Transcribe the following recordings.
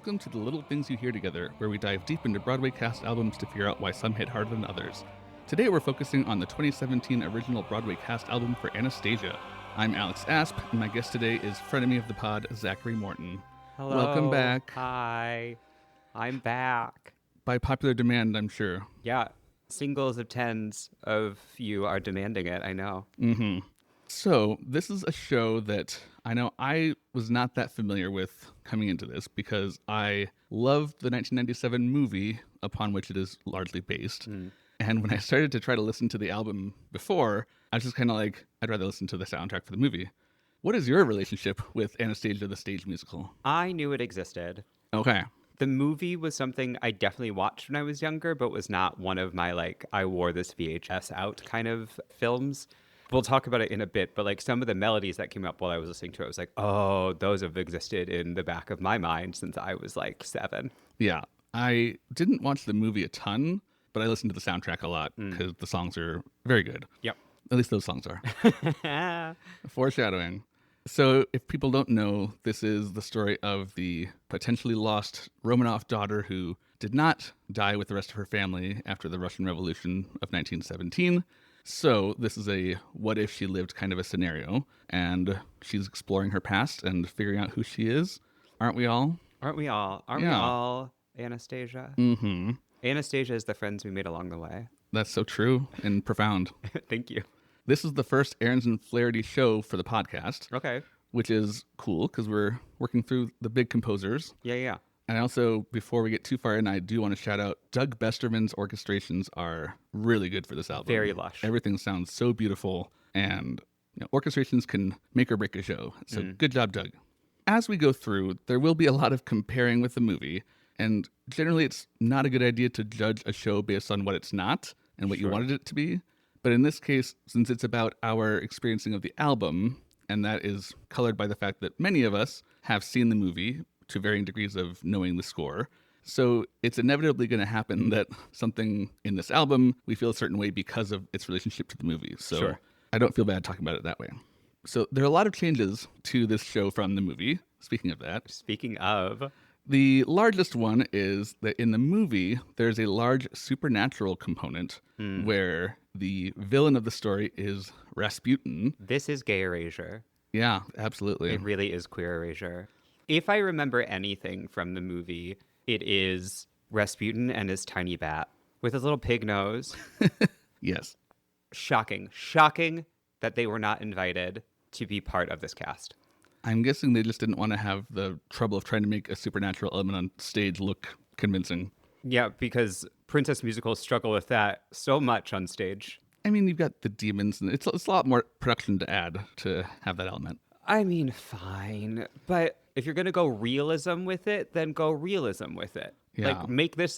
Welcome to the Little Things You Hear Together, where we dive deep into Broadway Cast albums to figure out why some hit harder than others. Today we're focusing on the 2017 original Broadway Cast album for Anastasia. I'm Alex Asp, and my guest today is frenemy of the pod, Zakary Morton. Hello. Welcome back. Hi. I'm back. By popular demand, I'm sure. Yeah. Singles of tens of you are demanding it, I know. Mm-hmm. So, this is a show that I know I was not that familiar with coming into this because I loved the 1997 movie upon which it is largely based. And when I started to try to listen to the album before, I was just kind of like, I'd rather listen to the soundtrack for the movie. What is your relationship with Anastasia, the stage musical? I knew it existed. Okay. The movie was something I definitely watched when I was younger, but was not one of my, I wore this VHS out kind of films. We'll talk about it in a bit, but some of the melodies that came up while I was listening to it, I was like, oh, those have existed in the back of my mind since I was 7. Yeah. I didn't watch the movie a ton, but I listened to the soundtrack a lot because the songs are very good. Yep. At least those songs are. Foreshadowing. So if people don't know, this is the story of the potentially lost Romanov daughter who did not die with the rest of her family after the Russian Revolution of 1917. So this is a what if she lived kind of a scenario, and she's exploring her past and figuring out who she is. Aren't we all? Aren't we all? Aren't we Yeah. all Anastasia? Mm-hmm. Anastasia is the friends we made along the way. That's so true and profound. Thank you. This is the first Aaron's and Flaherty show for the podcast, Okay. which is cool because we're working through the big composers. Yeah. And also, before we get too far in, I do want to shout out Doug Besterman's orchestrations are really good for this album. Very lush. Everything sounds so beautiful, and orchestrations can make or break a show. So good job, Doug. As we go through, there will be a lot of comparing with the movie, and generally it's not a good idea to judge a show based on what it's not and what you wanted it to be. But in this case, since it's about our experiencing of the album, and that is colored by the fact that many of us have seen the movie to varying degrees of knowing the score. So it's inevitably going to happen that something in this album, we feel a certain way because of its relationship to the movie. So Sure. I don't feel bad talking about it that way. So there are a lot of changes to this show from the movie. Speaking of that, Speaking of, the largest one is that in the movie, there's a large supernatural component where the villain of the story is Rasputin. this is gay erasure. Yeah, absolutely. It really is queer erasure. If I remember anything from the movie, it is Rasputin and his tiny bat with his little pig nose. Yes. Shocking that they were not invited to be part of this cast. I'm guessing they just didn't want to have the trouble of trying to make a supernatural element on stage look convincing. Yeah, because princess musicals struggle with that so much on stage. I mean, you've got the demons, and it's a lot more production to add to have that element. I mean, fine. But if you're going to go realism with it, then go realism with it. Yeah. Make this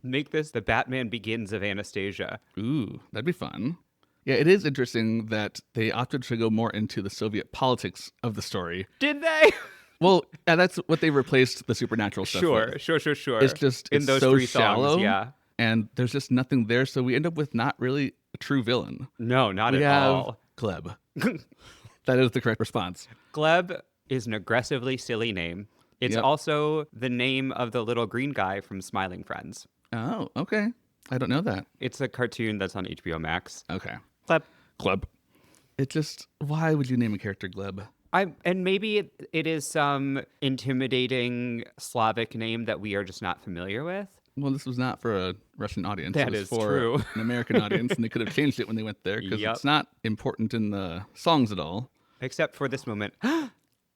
make this the Batman Begins of Anastasia. Ooh, that'd be fun. Yeah, it is interesting that they opted to go more into the Soviet politics of the story. Did they? Well, yeah, that's what they replaced the supernatural stuff with. Sure. It's just in it's those so three shallow, songs, yeah. and there's just nothing there, so we end up with not really a true villain. No, not We at have all. Gleb. That is the correct response. Gleb is an aggressively silly name. It's Yep. also the name of the little green guy from Smiling Friends. Oh, okay. I don't know that. It's a cartoon that's on HBO Max. Okay. Gleb. Gleb. It just, why would you name a character Gleb? And maybe it is some intimidating Slavic name that we are just not familiar with. Well, this was not for a Russian audience. That it was is for true. an American audience, and they could have changed it when they went there because Yep. it's not important in the songs at all. Except for this moment.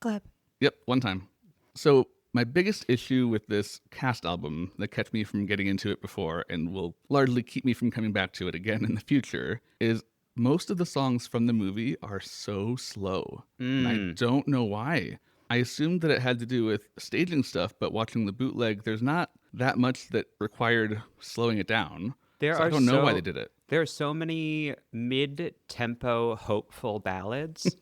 Gleb. Yep, one time. So my biggest issue with this cast album that kept me from getting into it before and will largely keep me from coming back to it again in the future is most of the songs from the movie are so slow. And I don't know why. I assumed that it had to do with staging stuff, but watching the bootleg, there's not that much that required slowing it down. So I don't know why they did it. There are so many mid-tempo hopeful ballads.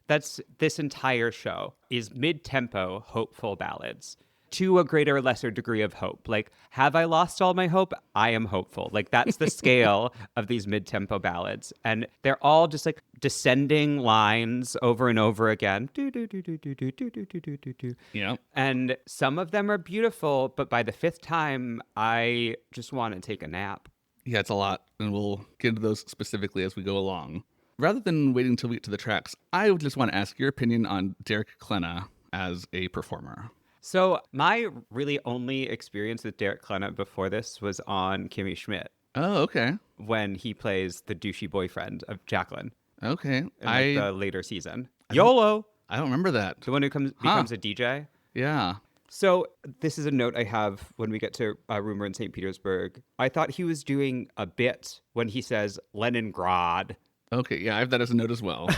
That's this entire show is mid-tempo hopeful ballads. to a greater or lesser degree of hope. Like, have I lost all my hope? I am hopeful. Like, that's the scale of these mid-tempo ballads. And they're all just like descending lines over and over again. Do, do, do, do, do, do, do, do, do, do, do. Yeah. And some of them are beautiful, but by the fifth time, I just want to take a nap. Yeah, it's a lot, and we'll get into those specifically as we go along. Rather than waiting until we get to the tracks, I would just want to ask your opinion on Derek Klena as a performer. So my really only experience with Derek Klena before this was on Kimmy Schmidt. Oh, okay. When he plays the douchey boyfriend of Jacqueline. Okay. In the later season. I YOLO! I don't remember that. The one who becomes a DJ. Yeah. So this is a note I have when we get to Rumor in St. Petersburg. I thought he was doing a bit when he says Leningrad. Okay, yeah, I have that as a note as well.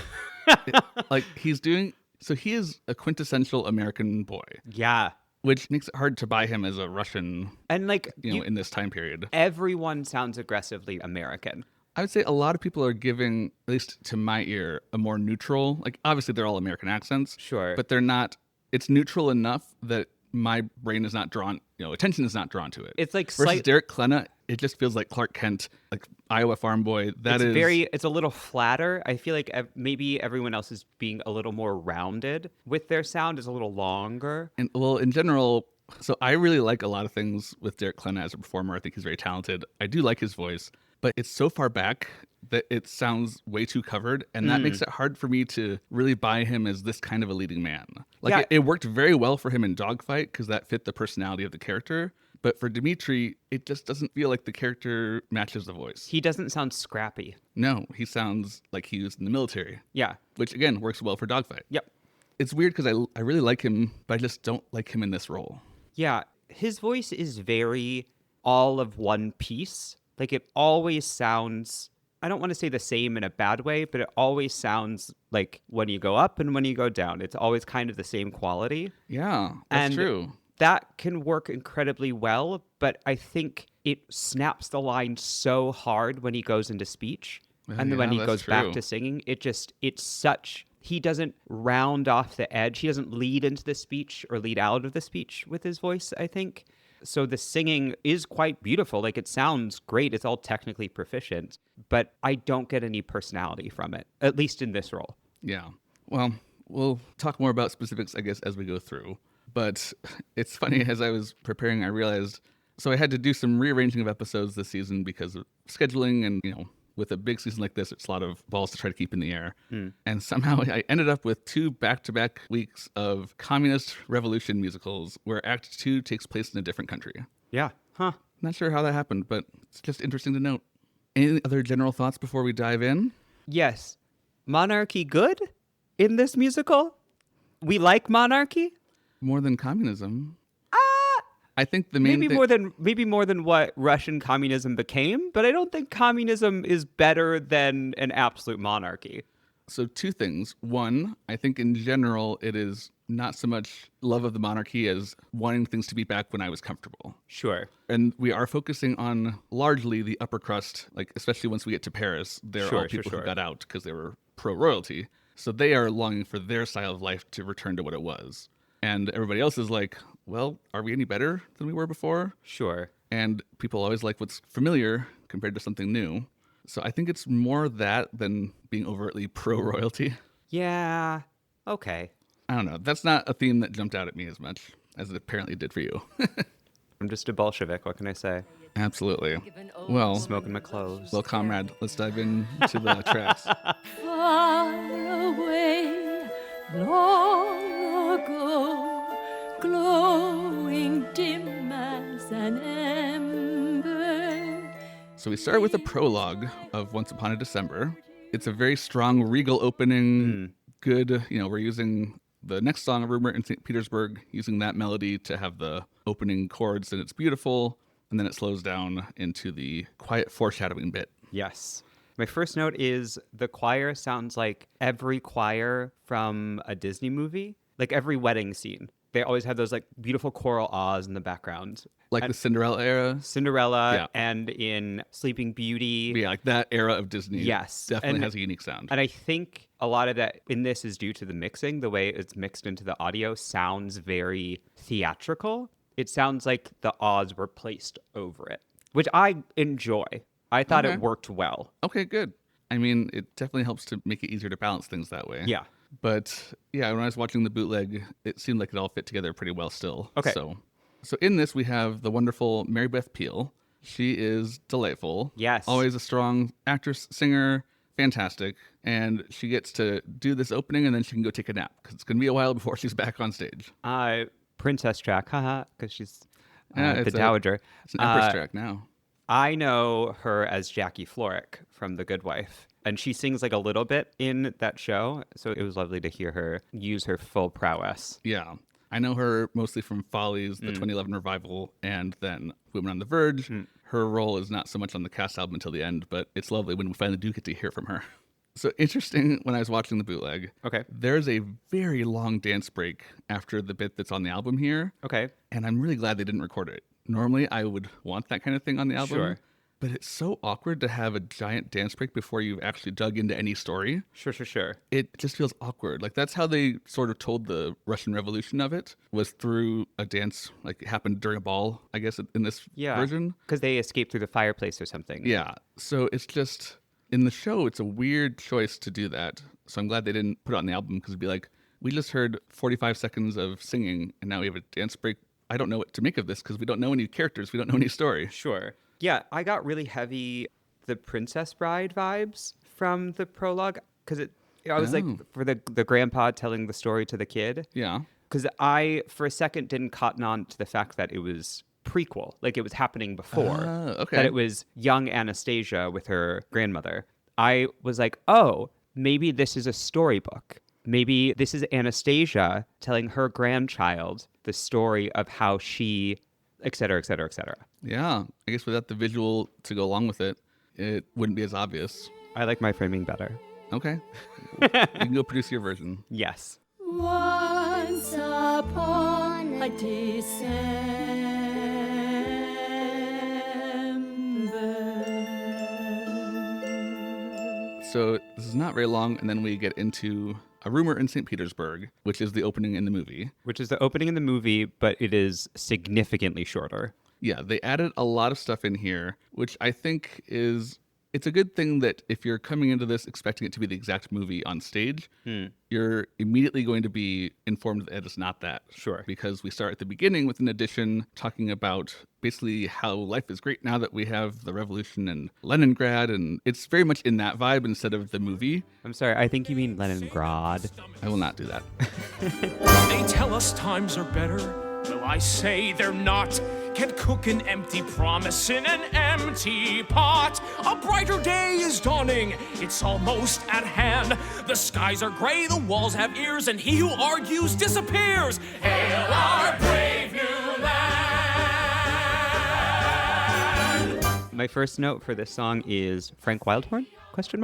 So he is a quintessential American boy. Yeah. Which makes it hard to buy him as a Russian, and in this time period. Everyone sounds aggressively American. I would say a lot of people are giving, at least to my ear, a more neutral, like obviously they're all American accents. Sure. But they're not, it's neutral enough that my brain is not drawn, attention is not drawn to it. It's like versus Derek Klena, it just feels like Clark Kent, like Iowa farm boy. It's a little flatter. I feel like maybe everyone else is being a little more rounded with their sound, is a little longer. And well, in general, so I really like a lot of things with Derek Klena as a performer. I think he's very talented. I do like his voice, but it's so far back that it sounds way too covered, and that makes it hard for me to really buy him as this kind of a leading man. It worked very well for him in Dogfight because that fit the personality of the character. But for Dimitri, it just doesn't feel like the character matches the voice. He doesn't sound scrappy. No, he sounds like he was in the military. Yeah. Which, again, works well for Dogfight. Yep. It's weird because I really like him, but I just don't like him in this role. Yeah. His voice is very all of one piece. Like, it always sounds, I don't want to say the same in a bad way, but it always sounds like when you go up and when you go down. It's always kind of the same quality. Yeah, that's true. That can work incredibly well, but I think it snaps the line so hard when he goes into speech. And then when he goes back to singing, he doesn't round off the edge. He doesn't lead into the speech or lead out of the speech with his voice, I think. So the singing is quite beautiful. Like, it sounds great. It's all technically proficient, but I don't get any personality from it, at least in this role. Yeah. Well, we'll talk more about specifics, I guess, as we go through. But it's funny, as I was preparing, I realized, so I had to do some rearranging of episodes this season because of scheduling and, with a big season like this, it's a lot of balls to try to keep in the air. And somehow I ended up with 2 back-to-back weeks of communist revolution musicals where Act 2 takes place in a different country. Yeah. Huh. Not sure how that happened, but it's just interesting to note. Any other general thoughts before we dive in? Yes. Monarchy good in this musical? We like monarchy? More than communism. I think the main maybe more than what Russian communism became, but I don't think communism is better than an absolute monarchy. So 2 things. One, I think in general it is not so much love of the monarchy as wanting things to be back when I was comfortable. Sure. And we are focusing on largely the upper crust, like especially once we get to Paris, they're all people who got out because they were pro-royalty. So they are longing for their style of life to return to what it was. And everybody else is like, well, are we any better than we were before? Sure. And people always like what's familiar compared to something new. So I think it's more that than being overtly pro-royalty. Yeah. Okay. I don't know. That's not a theme that jumped out at me as much as it apparently did for you. I'm just a Bolshevik. What can I say? Absolutely. Well, smoking my clothes. Well, comrade, let's dive into the tracks. Far away, long ago, glowing dim as an ember. So we start with a prologue of Once Upon a December. It's a very strong, regal opening. Good, we're using the next song, Rumor in St. Petersburg, using that melody to have the opening chords, and it's beautiful. And then it slows down into the quiet foreshadowing bit. Yes. My first note is the choir sounds like every choir from a Disney movie, like every wedding scene. They always had those like beautiful choral ahs in the background. Like the Cinderella era. Cinderella Yeah. and in Sleeping Beauty. Yeah, like that era of Disney. Yes. Definitely has a unique sound. And I think a lot of that in this is due to the mixing. The way it's mixed into the audio sounds very theatrical. It sounds like the ahs were placed over it, which I enjoy. I thought Okay. it worked well. Okay, good. I mean, it definitely helps to make it easier to balance things that way. Yeah. But yeah, when I was watching the bootleg, it seemed like it all fit together pretty well still. Okay. So in this, we have the wonderful Mary Beth Peel. She is delightful. Yes. Always a strong actress, singer, fantastic. And she gets to do this opening and then she can go take a nap because it's going to be a while before she's back on stage. Princess track, haha, because she's Yeah, the dowager. It's an Empress track now. I know her as Jackie Florrick from The Good Wife, and she sings like a little bit in that show, so it was lovely to hear her use her full prowess. Yeah. I know her mostly from Follies, the 2011 revival, and then Women on the Verge. Her role is not so much on the cast album until the end, but it's lovely when we finally do get to hear from her. So interesting, when I was watching the bootleg, Okay. there's a very long dance break after the bit that's on the album here, Okay. and I'm really glad they didn't record it. Normally, I would want that kind of thing on the album. Sure. But it's so awkward to have a giant dance break before you've actually dug into any story. Sure. It just feels awkward. Like that's how they sort of told the Russian Revolution of it, was through a dance, like it happened during a ball, I guess, in this version. Because they escaped through the fireplace or something. Yeah. So it's just, in the show, it's a weird choice to do that. So I'm glad they didn't put it on the album because it'd be like, we just heard 45 seconds of singing and now we have a dance break. I don't know what to make of this because we don't know any characters. We don't know any story. Sure. Yeah, I got really heavy The Princess Bride vibes from the prologue because I was like, for the grandpa telling the story to the kid. Yeah. Because I, for a second, didn't cotton on to the fact that it was prequel, like it was happening before. Okay. That it was young Anastasia with her grandmother. I was like, oh, maybe this is a storybook. Maybe this is Anastasia telling her grandchild the story of how she, et cetera, et cetera, et cetera. Yeah. I guess without the visual to go along with it, it wouldn't be as obvious. I like my framing better. Okay. You can go produce your version. Yes. Once upon a December. So this is not very long, and then we get into A Rumor in St. Petersburg, which is the opening in the movie. Which is the opening in the movie, but it is significantly shorter. Yeah, they added a lot of stuff in here, which I think is, it's a good thing that if you're coming into this expecting it to be the exact movie on stage, you're immediately going to be informed that it's not that. Sure. Because we start at the beginning with an addition talking about basically how life is great now that we have the revolution and Leningrad, and it's very much in that vibe instead of the movie. I'm sorry, I think you mean Leningrad. I will not do that. They tell us times are better. Well, I say they're not. Can't cook an empty promise in an empty pot. A brighter day is dawning. It's almost at hand. The skies are gray, the walls have ears, and he who argues disappears. Hail our brave new land. My first note for this song is Frank Wildhorn? ?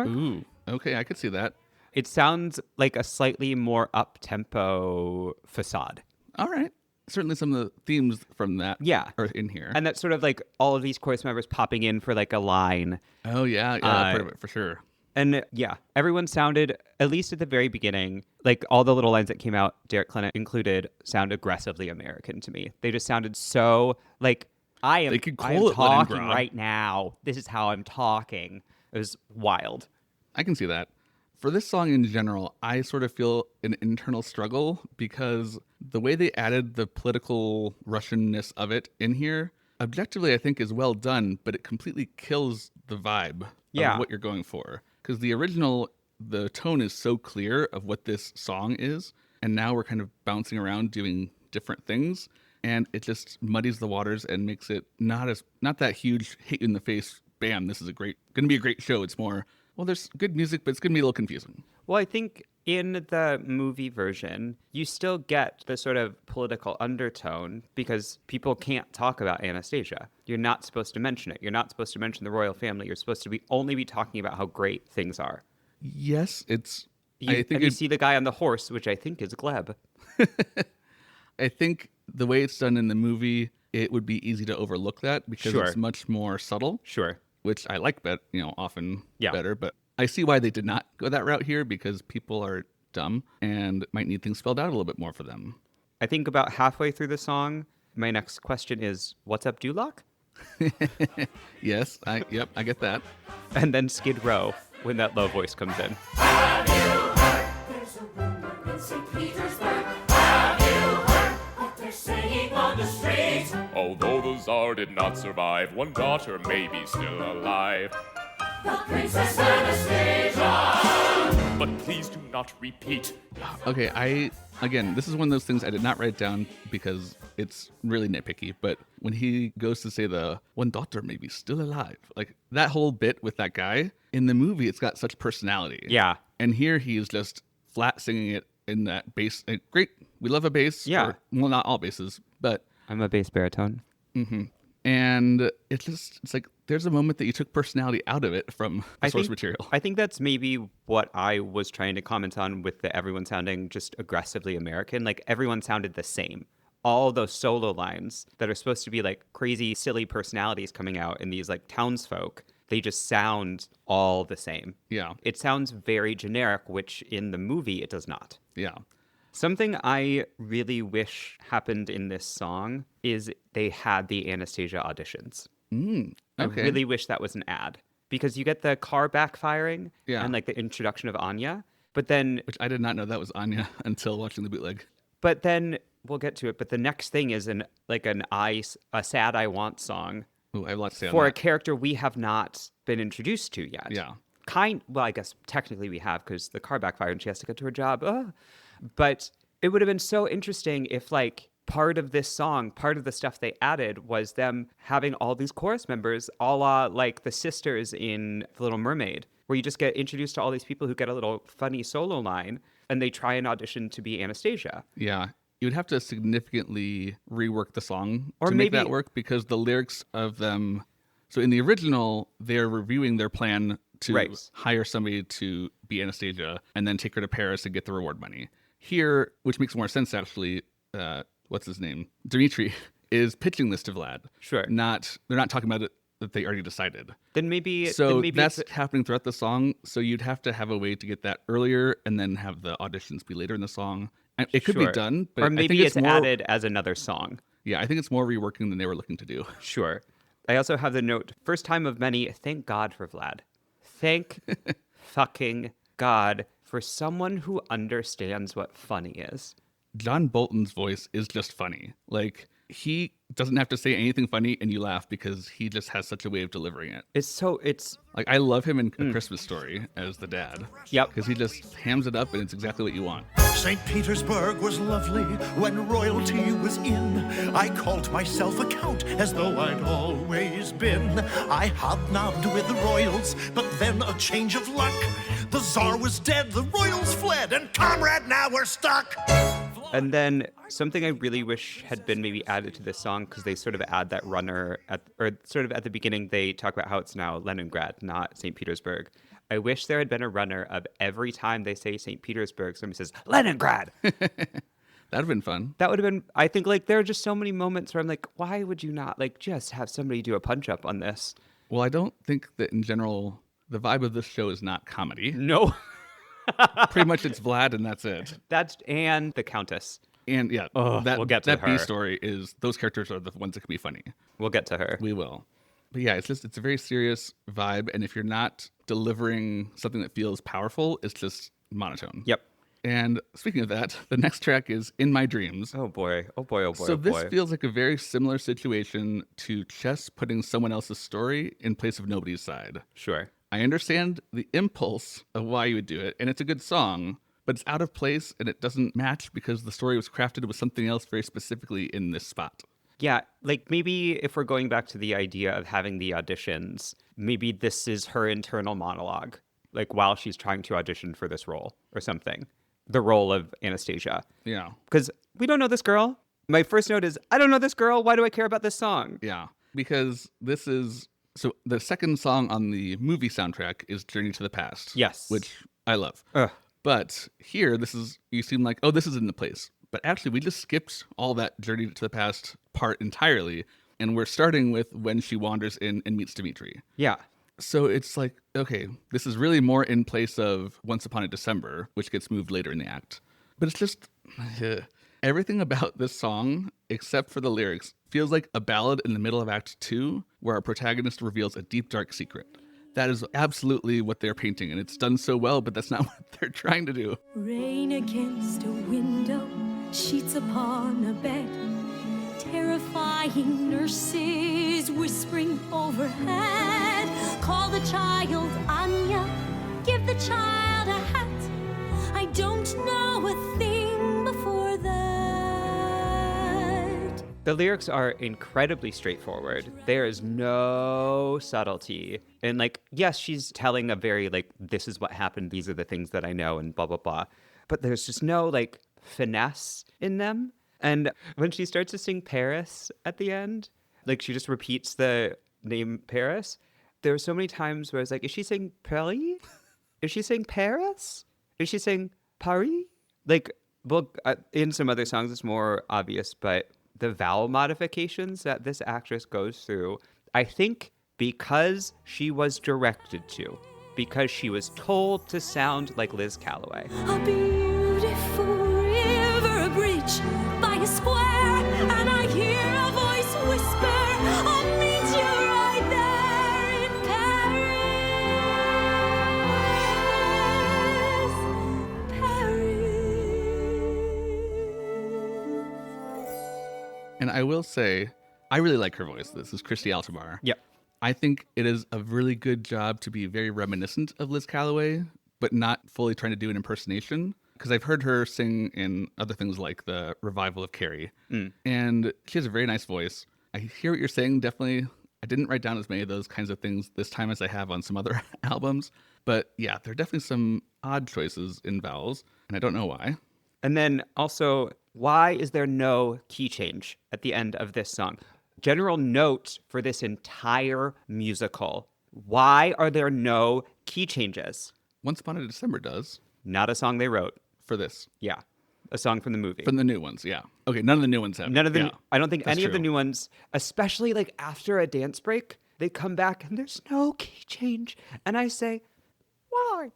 Ooh, okay, I could see that. It sounds like a slightly more up-tempo facade. All right. Certainly some of the themes from that Yeah. are in here. And that's sort of like all of these chorus members popping in for like a line. Oh, yeah, part of it for sure. And yeah, everyone sounded, at least at the very beginning, like all the little lines that came out, Derek Klena included, sound aggressively American to me. They just sounded so like, I They am could I am call it talking Leningrad. right now. This is how I'm talking. It was wild. I can see that. For this song in general, I sort of feel an internal struggle because the way they added the political Russianness of it in here, objectively, I think is well done, but it completely kills the vibe of what you're going for. Because the original, the tone is so clear of what this song is, and now we're kind of bouncing around doing different things, and it just muddies the waters and makes it not that huge hit you in the face, bam, this is gonna be a great show. It's more, well, there's good music, but it's going to be a little confusing. Well, I think in the movie version, you still get the sort of political undertone because people can't talk about Anastasia. You're not supposed to mention it. You're not supposed to mention the royal family. You're supposed to only be talking about how great things are. Yes, it's... You see the guy on the horse, which I think is Gleb. I think the way it's done in the movie, it would be easy to overlook that because Sure. it's much more subtle, Sure. which I like, often Yeah. better. But I see why they did not go that route here because people are dumb and might need things spelled out a little bit more for them. I think about halfway through the song, my next question is, what's up, Duloc? Yes, I get that. And then Skid Row when that low voice comes in. There's a rumor in St. Petersburg. Have you heard what they're saying on the street? Although the Tsar did not survive, one daughter may be still alive. The Princess Anastasia. But please do not repeat. Okay, again, this is one of those things I did not write down because it's really nitpicky, but when he goes to say the one daughter may be still alive, like that whole bit with that guy, in the movie, it's got such personality. Yeah. And here he's just flat singing it in that bass. Great. We love a bass. Yeah. Well, not all basses, but. I'm a bass baritone. And it's like there's a moment that you took personality out of it from the source material. I think that's maybe what I was trying to comment on with the everyone sounding just aggressively American. Like everyone sounded the same. All those solo lines that are supposed to be like crazy, silly personalities coming out in these like townsfolk, they just sound all the same. Yeah. It sounds very generic, which in the movie it does not. Yeah. Something I really wish happened in this song is they had the Anastasia auditions. Okay. I really wish that was an ad because you get the car backfiring and like the introduction of Anya, but then Which I did not know that was Anya until watching the bootleg. but then we'll get to it. But the next thing is a sad I want song Ooh, I have a lot to say on for a that. character we have not been introduced to yet. Yeah. Well, I guess technically we have because the car backfired and she has to get to her job. But it would have been so interesting if like part of this song, part of the stuff they added was them having all these chorus members a la like the sisters in The Little Mermaid, where you just get introduced to all these people who get a little funny solo line and they try and audition to be Anastasia. Yeah. You would have to significantly rework the song Or to make maybe- that work because the lyrics of them. So in the original, they're reviewing their plan to Right. hire somebody to be Anastasia and then take her to Paris and get the reward money. Here, which makes more sense actually, what's his name? Dimitri is pitching this to Vlad. Sure. They're not talking about it that they already decided. Then maybe That's it's- happening throughout the song. So you'd have to have a way to get that earlier and then have the auditions be later in the song. And it could be Sure. done, but or I maybe think it's more, added as another song. Yeah, I think it's more reworking than they were looking to do. Sure. I also have the note, first time of many, thank God for Vlad. Thank fucking God for someone who understands what funny is. John Bolton's voice is just funny. Like, he doesn't have to say anything funny and you laugh because he just has such a way of delivering it. It's Like, I love him in A Christmas Story as the dad. Yep. Because he just hams it up and it's exactly what you want. St. Petersburg was lovely when royalty was in. I called myself a count as though I'd always been. I hobnobbed with the royals, but then a change of luck. The Tsar was dead, the royals fled, and comrade, now we're stuck. And then something I really wish had been maybe added to this song, because they sort of add that runner at the beginning, they talk about how it's now Leningrad, not St. Petersburg. I wish there had been a runner of every time they say St. Petersburg, somebody says Leningrad. That'd have been fun. That would have been, I think, like, there are just so many moments where I'm like, why would you not, like, just have somebody do a punch up on this? Well, I don't think that in general, the vibe of this show is not comedy. No. Pretty much it's Vlad and that's it. And the Countess. And yeah, we'll get to that B her. story is, those characters are the ones that can be funny. We'll get to her. We will. But yeah, it's a very serious vibe. And if you're not delivering something that feels powerful, it's just monotone. Yep. And speaking of that, the next track is In My Dreams. Oh boy. Oh boy. Oh boy. So oh this boy. feels like a very similar situation to Chess putting someone else's story in place of nobody's side. Sure. I understand the impulse of why you would do it, and it's a good song, but it's out of place and it doesn't match because the story was crafted with something else very specifically in this spot. Yeah, like maybe if we're going back to the idea of having the auditions, maybe this is her internal monologue, like while she's trying to audition for this role or something, the role of Anastasia. Yeah. Because we don't know this girl. My first note is, I don't know this girl. Why do I care about this song? Yeah. Because this is... So the second song on the movie soundtrack is Journey to the Past. Yes. Which I love. Ugh. But here, you seem like, oh, this is in the place. But actually, we just skipped all that journey to the past part entirely. And we're starting with when she wanders in and meets Dimitri. Yeah. So it's like, okay, this is really more in place of Once Upon a December, which gets moved later in the act. But it's just, everything about this song, except for the lyrics, feels like a ballad in the middle of Act 2, where our protagonist reveals a deep, dark secret. That is absolutely what they're painting, and it's done so well, but that's not what they're trying to do. Rain against a window, sheets upon a bed, terrifying nurses whispering overhead. Call the child Anya, give the child a hat. I don't know a thing before that. The lyrics are incredibly straightforward. There is no subtlety. And like, yes, she's telling a very like, this is what happened, these are the things that I know, and blah, blah, blah. But there's just no like finesse in them. And when she starts to sing Paris at the end, like she just repeats the name Paris. There were so many times where I was like, is she saying Paris? Is she saying Paris? Is she saying Paris? Like, well, in some other songs it's more obvious, but the vowel modifications that this actress goes through, I think because she was directed to, because she was told to sound like Liz Calloway. A beautiful river, a bridge by a square, and I hear a voice whisper, I'll meet you right there in Paris. And I will say, I really like her voice. This is Christy Altamar. Yep. I think it is a really good job to be very reminiscent of Liz Calloway, but not fully trying to do an impersonation. Because I've heard her sing in other things like the revival of Carrie. And she has a very nice voice. I hear what you're saying, definitely. I didn't write down as many of those kinds of things this time as I have on some other albums. But yeah, there are definitely some odd choices in vowels, and I don't know why. And then also, why is there no key change at the end of this song? General note for this entire musical. Why are there no key changes? Once Upon a December does. Not a song they wrote. For this. Yeah. A song from the movie. From the new ones, yeah. Okay, none of the new ones have. None of the, yeah, I don't think that's any of the true. new ones, especially like after a dance break, they come back and there's no key change. And I say, why?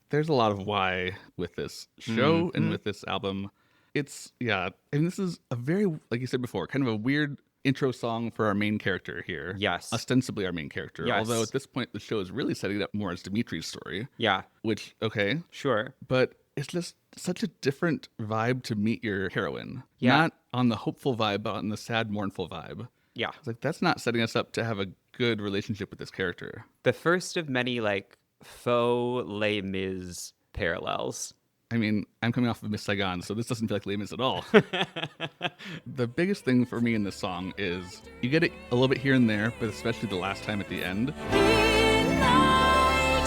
There's a lot of why with this show and with this album. It's, yeah, I mean, this is a very, like you said before, kind of a weird intro song for our main character here. Yes. Ostensibly our main character. Yes. Although at this point, the show is really setting it up more as Dimitri's story. Yeah. Which, okay. Sure. But it's just such a different vibe to meet your heroine. Yeah. Not on the hopeful vibe, but on the sad, mournful vibe. Yeah. It's like, that's not setting us up to have a good relationship with this character. The first of many like faux Les Mis parallels. I mean, I'm coming off of Miss Saigon, so this doesn't feel like Les Mis at all. The biggest thing for me in this song is you get it a little bit here and there, but especially the last time at the end. In my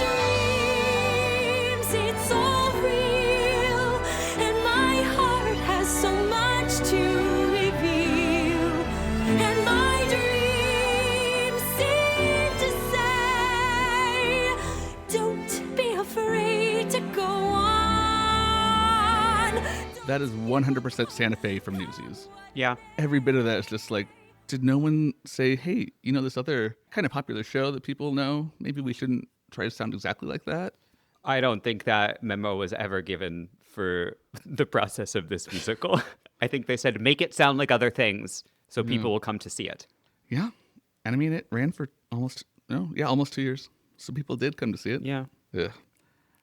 dreams, it's all real, and my heart has so much to reveal, and my dreams seem to say, don't be afraid to go on. That is 100% Santa Fe from Newsies. Yeah. Every bit of that is just like, did no one say, hey, you know, this other kind of popular show that people know, maybe we shouldn't try to sound exactly like that? I don't think that memo was ever given for the process of this musical. I think they said, make it sound like other things so people will come to see it. Yeah. And I mean, it ran for almost 2 years. So people did come to see it. Yeah. Ugh.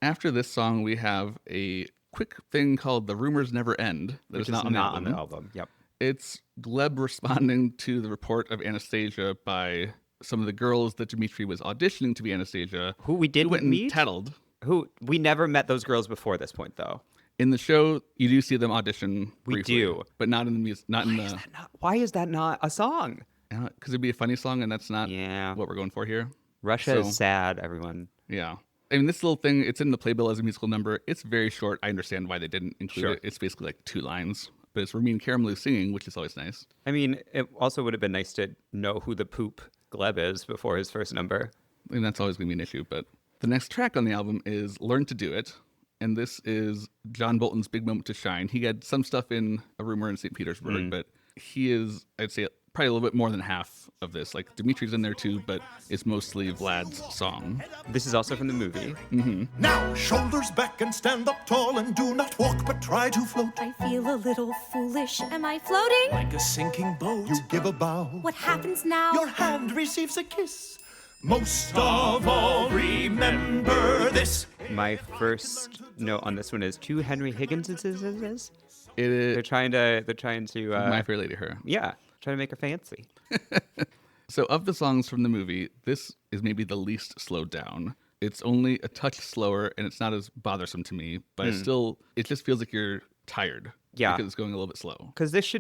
After this song, we have a quick thing called The Rumors Never End. That Which is not on the album. Yep. It's Gleb responding to the report of Anastasia by some of the girls that Dimitri was auditioning to be Anastasia. Who we didn't went and meet? tattled. Who we never met those girls before this point, though. In the show, you do see them audition We briefly, do. but not in the music. Not in the Why is that not a song? because it'd be a funny song, and that's not Yeah. what we're going for here. Russia So- is sad, everyone. Yeah. I mean, this little thing, it's in the playbill as a musical number. It's very short. I understand why they didn't include Sure. it. It's basically like 2 lines. But it's Ramin Karimloo singing, which is always nice. I mean, it also would have been nice to know who the poop Gleb is before his first number. And that's always going to be an issue. But the next track on the album is Learn to Do It, and this is John Bolton's big moment to shine. He had some stuff in A Rumor in St. Petersburg, but he is, I'd say, probably a little bit more than half of this. Like, Dimitri's in there too, but it's mostly Vlad's song. This is also from the movie. Now, shoulders back and stand up tall and do not walk but try to float. I feel a little foolish. Am I floating? Like a sinking boat. You give a bow. What happens now? Your hand receives a kiss. Most of all, remember this. My first note on this one is two Henry Higginses. They're It trying to My Fair Lady her. yeah, trying to make her fancy. So of the songs from the movie, this is maybe the least slowed down. It's only a touch slower, and it's not as bothersome to me, but it just feels like you're tired. Yeah. Because it's going a little bit slow. Because this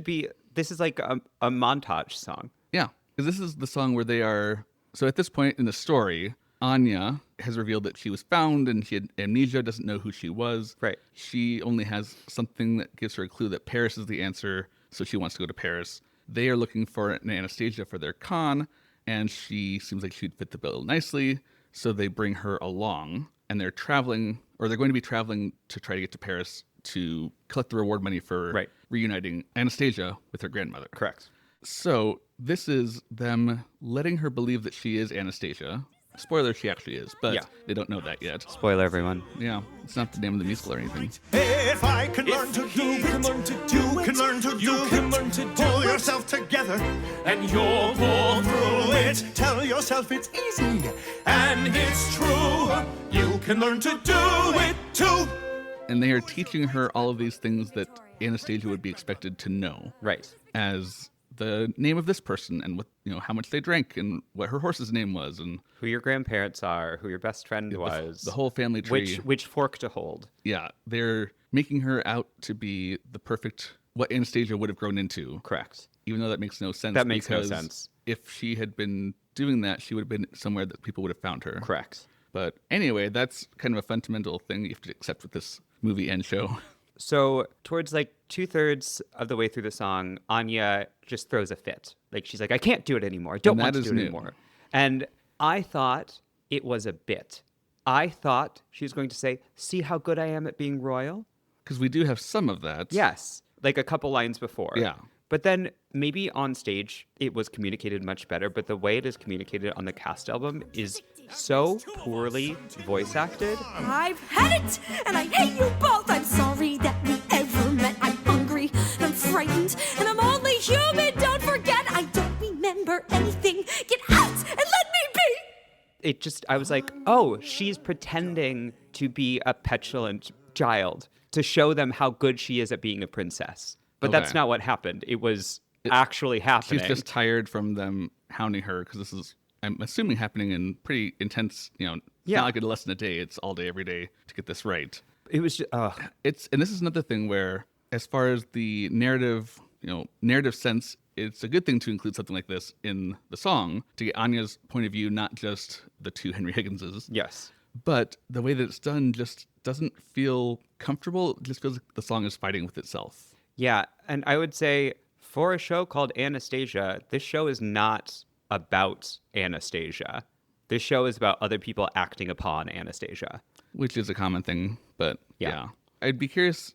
is like a montage song. Yeah. Because this is the song where they are... So at this point in the story, Anya has revealed that she was found and she had amnesia, doesn't know who she was. Right. She only has something that gives her a clue that Paris is the answer, so she wants to go to Paris. They are looking for an Anastasia for their con, and she seems like she'd fit the bill nicely, so they bring her along, and they're traveling, or they're going to be traveling to try to get to Paris to collect the reward money for reuniting Anastasia with her grandmother. Correct. So this is them letting her believe that she is Anastasia. Spoiler, she actually is, but they don't know that yet. Spoiler, everyone. Yeah, it's not the name of the musical or anything. If I can learn to do it, you can learn to do it. Pull yourself together, And you'll pull through it. Tell yourself it's easy, and it's true. you can learn to do it too. And they are teaching her all of these things that Anastasia would be expected to know. Right. As the name of this person and what, how much they drank and what her horse's name was and Who your grandparents are, who your best friend was. the whole family tree. Which fork to hold. Yeah, they're making her out to be the perfect, what Anastasia would have grown into. Correct. Even though that makes no sense. That makes no because sense. If she had been doing that, she would have been somewhere that people would have found her. Correct. But anyway, that's kind of a fundamental thing you have to accept with this movie and show. So towards like 2/3 of the way through the song, Anya just throws a fit. Like she's like, I can't do it anymore. I don't And want that to is do it new. anymore. And I thought it was a bit. I thought she was going to say, see how good I am at being royal? Because we do have some of that. Yes. Like a couple lines before. Yeah. But then maybe on stage it was communicated much better, but the way it is communicated on the cast album is so poorly voice acted. I've had it, and I hate you both. I'm sorry that we ever met. I'm hungry, and I'm frightened, and I'm only human. Don't forget, I don't remember anything. Get out and let me be. I was like, oh, she's pretending to be a petulant child to show them how good she is at being a princess. But that's Okay. not what happened. It was actually happening. She's just tired from them hounding her because this is, I'm assuming, happening in pretty intense, it's not like a lesson a day. It's all day, every day to get this right. It was just, And this is another thing where, as far as the narrative, narrative sense, it's a good thing to include something like this in the song to get Anya's point of view, not just the two Henry Higginses. yes. But the way that it's done just doesn't feel comfortable. It just feels like the song is fighting with itself. Yeah, and I would say for a show called Anastasia, this show is not about Anastasia. This show is about other people acting upon Anastasia. Which is a common thing, but Yeah. yeah. I'd be curious,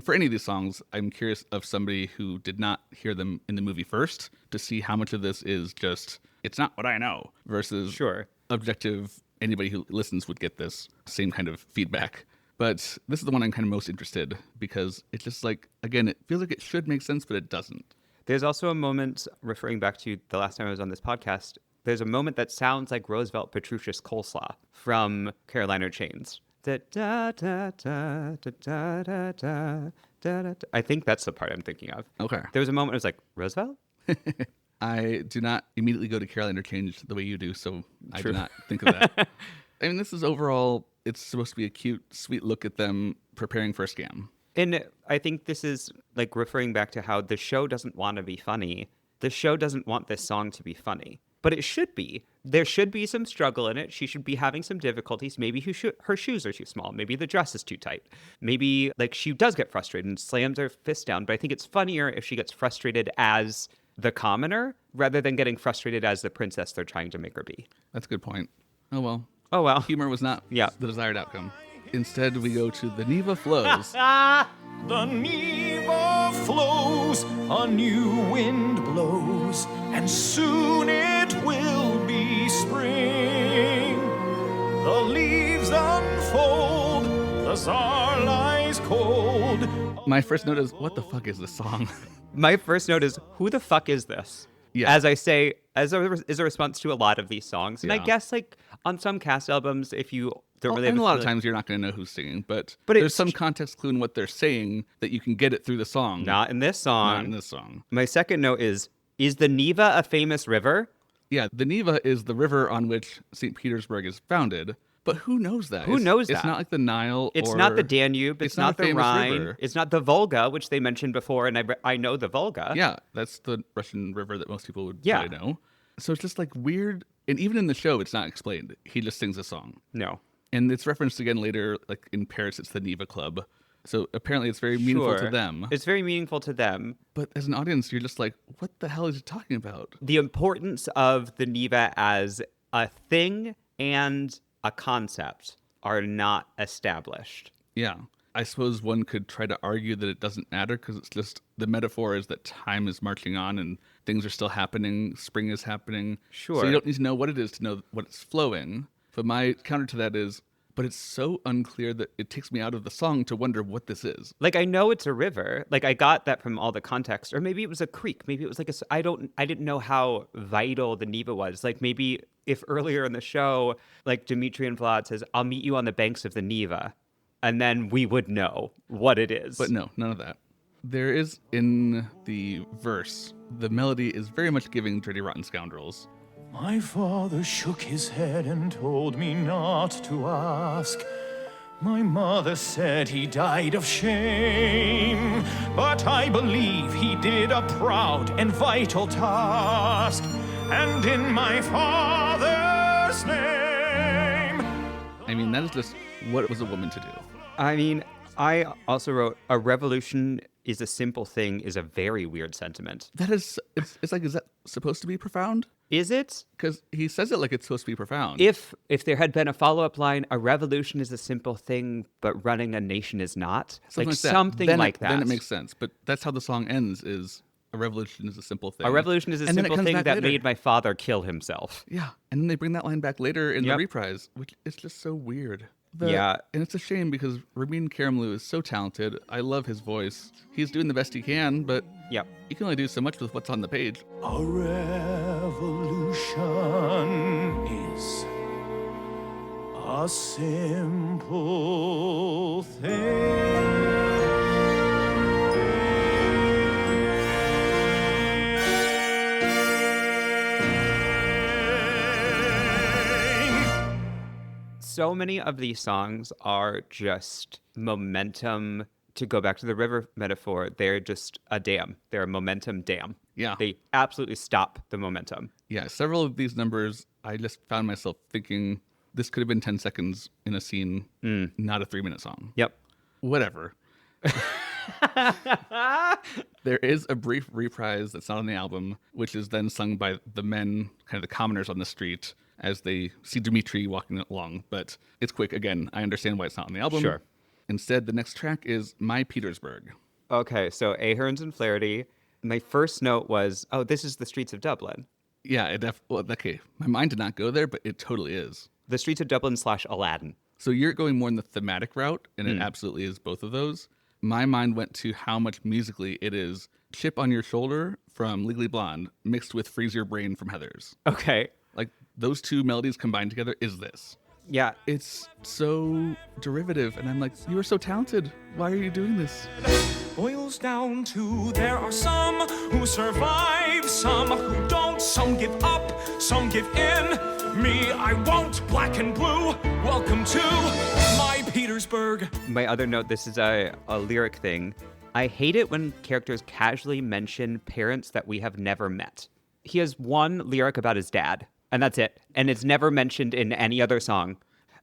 for any of these songs, I'm curious of somebody who did not hear them in the movie first to see how much of this is just, it's not what I know, versus Sure. objective, anybody who listens would get this same kind of feedback. But this is the one I'm kind of most interested because it's just like, again, it feels like it should make sense, but it doesn't. There's also a moment, referring back to the last time I was on this podcast, there's a moment that sounds like Roosevelt Petruchus Coleslaw from Carolina Chains. Da, da, da, da, da, da, da, da, da, da. I think that's the part I'm thinking of. Okay. There was a moment I was like, Roosevelt? I do not immediately go to Carolina Change the way you do, so I True. do not think of that. I mean, this is overall, it's supposed to be a cute, sweet look at them preparing for a scam. And I think this is like referring back to how the show doesn't want to be funny. The show doesn't want this song to be funny, but it should be. There should be some struggle in it. She should be having some difficulties. Maybe her shoes are too small. Maybe the dress is too tight. Maybe like she does get frustrated and slams her fist down. But I think it's funnier if she gets frustrated as the commoner rather than getting frustrated as the princess they're trying to make her be. That's a good point. Oh, well. Oh, well. Humor was not Yeah. the desired outcome. Instead, we go to The Neva Flows. The Neva flows, a new wind blows, and soon it will be spring. The leaves unfold, the czar lies cold. My first note is, what the fuck is this song? My first note is, who the fuck is this? Yeah. As I say, is a response to a lot of these songs. And I Yeah. guess, like, on some cast albums, if you don't really And have a lot of times you're not going to know who's singing, but But there's it's some context clue in what they're saying that you can get it through the song. not in this song. Not in this song. My second note is the Neva a famous river? Yeah, the Neva is the river on which St. Petersburg is founded, but who knows that? Who knows It's that? not like the Nile It's or... not the Danube. It's not a the famous Rhine. river. It's not the Volga, which they mentioned before, and I know the Volga. Yeah, that's the Russian river that most people would Yeah. probably know. So it's just like weird, and even in the show, it's not explained. He just sings a song. No. And it's referenced again later, like in Paris, it's the Neva Club. So apparently it's very meaningful to Sure. them. It's very meaningful to them. But as an audience, you're just like, what the hell is he talking about? The importance of the Neva as a thing and a concept are not established. Yeah. I suppose one could try to argue that it doesn't matter because it's just the metaphor is that time is marching on and things are still happening. Spring is happening. So Sure. you don't need to know what it is to know what it's flowing. But my counter to that is, but it's so unclear that it takes me out of the song to wonder what this is. Like, I know it's a river. Like, I got that from all the context. Or maybe it was a creek. Maybe it was like I didn't know how vital the Neva was. Like, maybe if earlier in the show, like Dmitri and Vlad says, I'll meet you on the banks of the Neva. And then we would know what it is. But no, none of that. There is in the verse, the melody is very much giving Dirty Rotten Scoundrels. My father shook his head and told me not to ask. My mother said he died of shame, but I believe he did a proud and vital task. And in my father's name. I mean, that is just what was a woman to do. I mean, I also wrote, a revolution is a simple thing is a very weird sentiment. That is, it's like, is that supposed to be profound? Is it? Because he says it like it's supposed to be profound. If there had been a follow-up line, a revolution is a simple thing, but running a nation is not. Something like that. Something Then like that. Then it makes sense. But that's how the song ends, is a revolution is a simple thing. A revolution is a And then it simple comes thing back that later. made my father kill himself. Yeah. And then they bring that line back later in Yep. the reprise, which is just so weird. Yeah. And it's a shame because Ramin Karimloo is so talented. I love his voice. He's doing the best he can, but Yep. you can only do so much with what's on the page. A revolution is a simple thing. So many of these songs are just momentum. To go back to the river metaphor, they're just a dam. They're a momentum dam. Yeah. They absolutely stop the momentum. Yeah, several of these numbers, I just found myself thinking this could have been 10 seconds in a scene, not a 3-minute song. Yep. Whatever. There is a brief reprise that's not on the album, which is then sung by the men, kind of the commoners on the street, as they see Dmitri walking along. But it's quick. Again, I understand why it's not on the album. Sure. Instead, the next track is My Petersburg. Okay, so Aherns and Flaherty. My first note was, oh, this is the streets of Dublin. Yeah, okay. My mind did not go there, but it totally is. The streets of Dublin / Aladdin. So you're going more in the thematic route, and it absolutely is both of those. My mind went to how much musically it is Chip on Your Shoulder from Legally Blonde mixed with Freeze Your Brain from Heathers. Okay. Like, those two melodies combined together is this. Yeah. It's so derivative, and I'm like, you are so talented. Why are you doing this? Boils down to there are some who survive, some who don't, some give up, some give in. Me, I won't, black and blue. Welcome to my Petersburg. My other note, this is a lyric thing. I hate it when characters casually mention parents that we have never met. He has one lyric about his dad, and that's it. And it's never mentioned in any other song.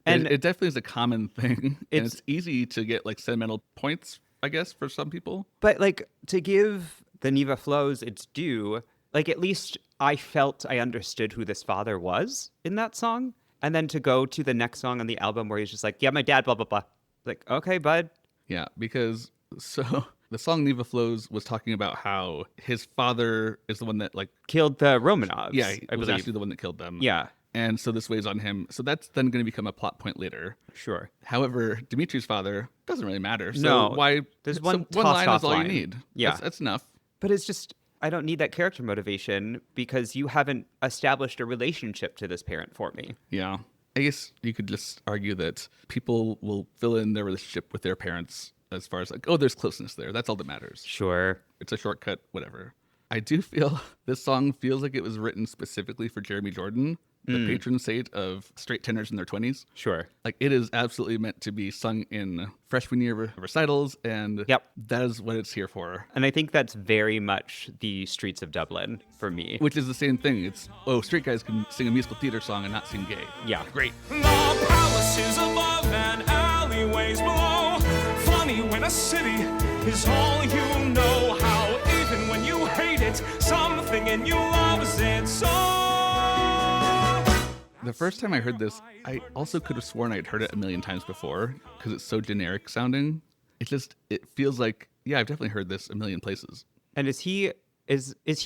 And it definitely is a common thing. And It's- it's easy to get like sentimental points, I guess, for some people. But like, to give the Neva Flows its due, like, at least I felt I understood who this father was in that song. And then to go to the next song on the album where he's just like, yeah, my dad, blah, blah, blah. Like, okay, bud. Yeah, because so the song Neva Flows was talking about how his father is the one that like Killed the Romanovs, yeah, I was believe. actually the one that killed them. Yeah, And so this weighs on him. So that's then going to become a plot point later. sure. However, Dimitri's father doesn't really matter. So No, why there's one one tossed line off is all line. you need. Yeah. That's enough. But it's just, I don't need that character motivation because you haven't established a relationship to this parent for me. Yeah. I guess you could just argue that people will fill in their relationship with their parents as far as like, oh, there's closeness there. That's all that matters. Sure. It's a shortcut, whatever. I do feel this song feels like it was written specifically for Jeremy Jordan, the patron saint of straight tenors in their 20s. Sure. Like it is absolutely meant to be sung in freshman year recitals, and Yep. that is what it's here for. And I think that's very much the streets of Dublin for me. Which is the same thing. It's, oh, straight guys can sing a musical theater song and not sing gay. Yeah. Great. The palaces above and alleyways below. Funny when a city is all you know. How even when you hate it, something in you loves it so. The first time I heard this, I also could have sworn I'd heard it a million times before because it's so generic sounding. It feels like, yeah, I've definitely heard this a million places. And is he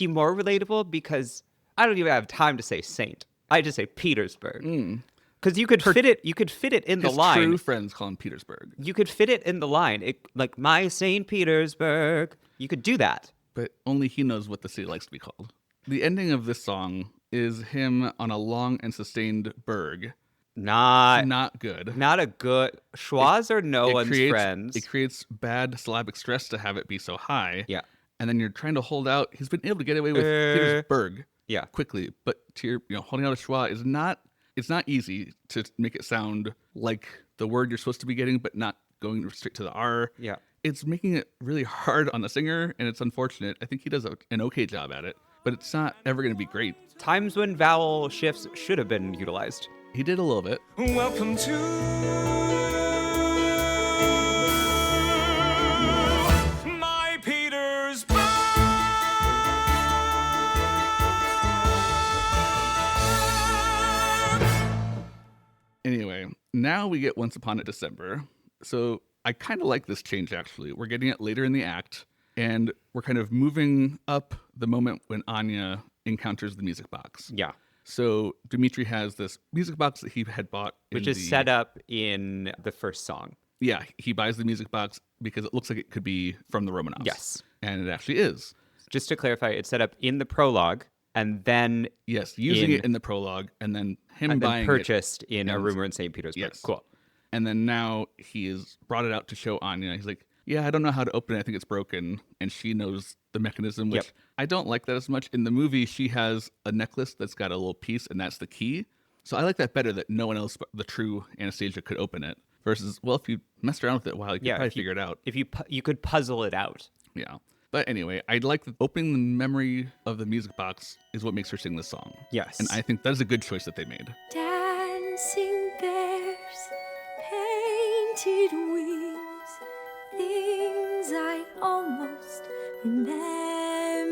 more relatable? Because I don't even have time to say saint. I just say Petersburg. Because you could fit it. You could fit it in the His line. true friends call him Petersburg. You could fit it in the line. Like my Saint Petersburg. You could do that. But only he knows what the city likes to be called. The ending of this song is him on a long and sustained berg. Not good. Not a good. Schwaz are no one's creates, friends. It creates bad syllabic stress to have it be so high. Yeah. And then you're trying to hold out. He's been able to get away with Petersburg. Yeah. Quickly, but holding out a schwa is not. It's not easy to make it sound like the word you're supposed to be getting, but not going straight to the R. Yeah. It's making it really hard on the singer, and it's unfortunate. I think he does an okay job at it, but it's not ever going to be great. Times when vowel shifts should have been utilized. He did a little bit. Welcome to my Petersburg. Anyway, now we get Once Upon a December. So I kind of like this change, actually. We're getting it later in the act, and we're kind of moving up the moment when Anya encounters the music box. Yeah. So Dimitri has this music box that he had bought. Which is set up in the first song. Yeah, he buys the music box because it looks like it could be from the Romanovs. Yes. And it actually is. Just to clarify, it's set up in the prologue and then Yes, using it in the prologue, and then him and buying then purchased in a and- rumor in St. Petersburg. Yes. Cool. And then now he has brought it out to show Anya. He's like, yeah, I don't know how to open it. I think it's broken. And she knows the mechanism, which Yep. I don't like that as much. In the movie, she has a necklace that's got a little piece, and that's the key. So I like that better, that no one else but the true Anastasia could open it. Versus, well, if you messed around with it a while, you could probably figure it out. If you could puzzle it out. Yeah. But anyway, I'd like that opening the memory of the music box is what makes her sing this song. Yes. And I think that is a good choice that they made. Dancing bears, painted wings, things I almost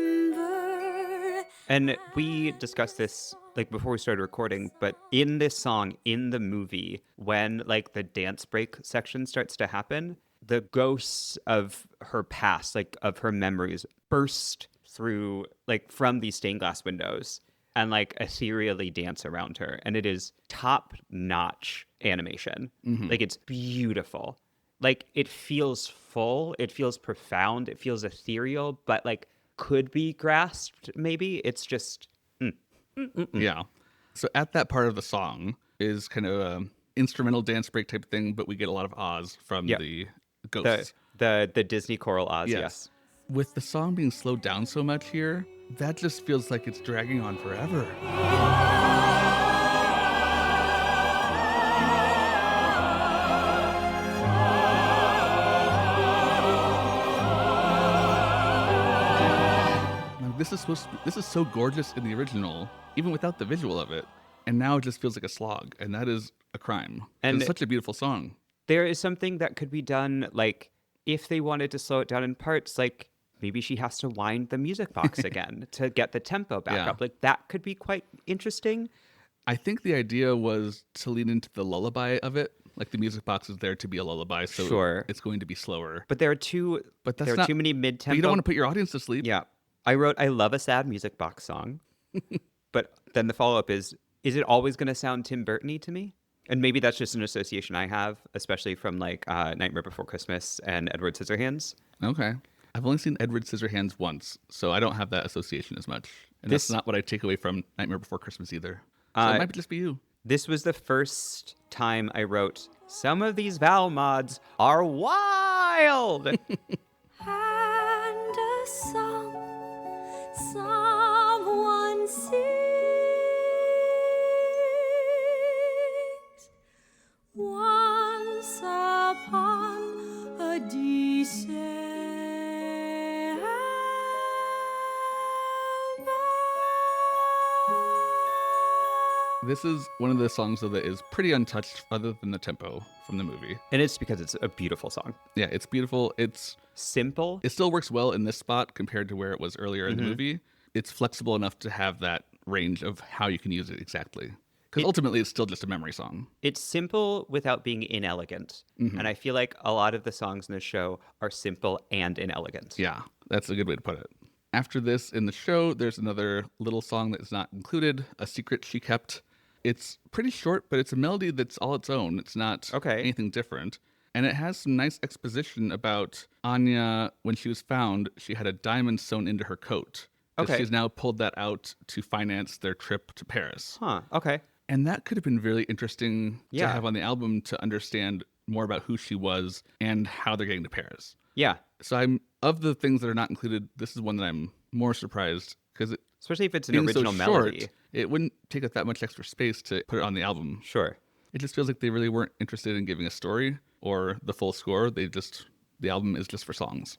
remember. And we discussed this like before we started recording, but in this song, in the movie, when like the dance break section starts to happen, the ghosts of her past, like of her memories, burst through like from these stained glass windows and like ethereally dance around her. And it is top-notch animation. Like it's beautiful. Like it feels full, it feels profound, it feels ethereal, but like could be grasped maybe. It's just Yeah. So at that part of the song is kind of a instrumental dance break type thing, but we get a lot of Oz from Yeah. the ghosts. the Disney choral Oz, yes. With the song being slowed down so much here, that just feels like it's dragging on forever. Like, this is so gorgeous in the original, even without the visual of it. And now it just feels like a slog, and that is a crime. And It's such a beautiful song. There is something that could be done, like if they wanted to slow it down in parts, like maybe she has to wind the music box again to get the tempo back Yeah. up. Like that could be quite interesting. I think the idea was to lean into the lullaby of it. Like the music box is there to be a lullaby, so Sure. it's going to be slower. But there are too But that's there are not- too many But mid-tempo. you don't want to put your audience to sleep. Yeah. I wrote, I love a sad music box song. But then the follow-up is it always going to sound Tim Burton-y to me? And maybe that's just an association I have, especially from like Nightmare Before Christmas and Edward Scissorhands. Okay. I've only seen Edward Scissorhands once, so I don't have that association as much. And that's not what I take away from Nightmare Before Christmas either. So it might just be you. This was the first time I wrote, some of these vowel mods are wild. And a song someone sings once upon a December. This is one of the songs, though, that is pretty untouched other than the tempo from the movie. And it's because it's a beautiful song. Yeah, it's beautiful. Simple. It still works well in this spot compared to where it was earlier in the Mm-hmm. movie. It's flexible enough to have that range of how you can use it exactly. Because ultimately, it's still just a memory song. It's simple without being inelegant. And I feel like a lot of the songs in this show are simple and inelegant. Yeah, that's a good way to put it. After this, in the show, there's another little song that is not included, A Secret She Kept. It's pretty short, but it's a melody that's all its own. It's not anything different. And it has some nice exposition about Anya. When she was found, she had a diamond sewn into her coat. Okay. She's now pulled that out to finance their trip to Paris. Huh. Okay. And that could have been really interesting to Yeah. have on the album to understand more about who she was and how they're getting to Paris. Yeah. So I'm of the things that are not included, this is one that I'm more surprised because Especially if it's an being original so melody. short, it wouldn't take up that much extra space to put it on the album. Sure. It just feels like they really weren't interested in giving a story or the full score. The album is just for songs,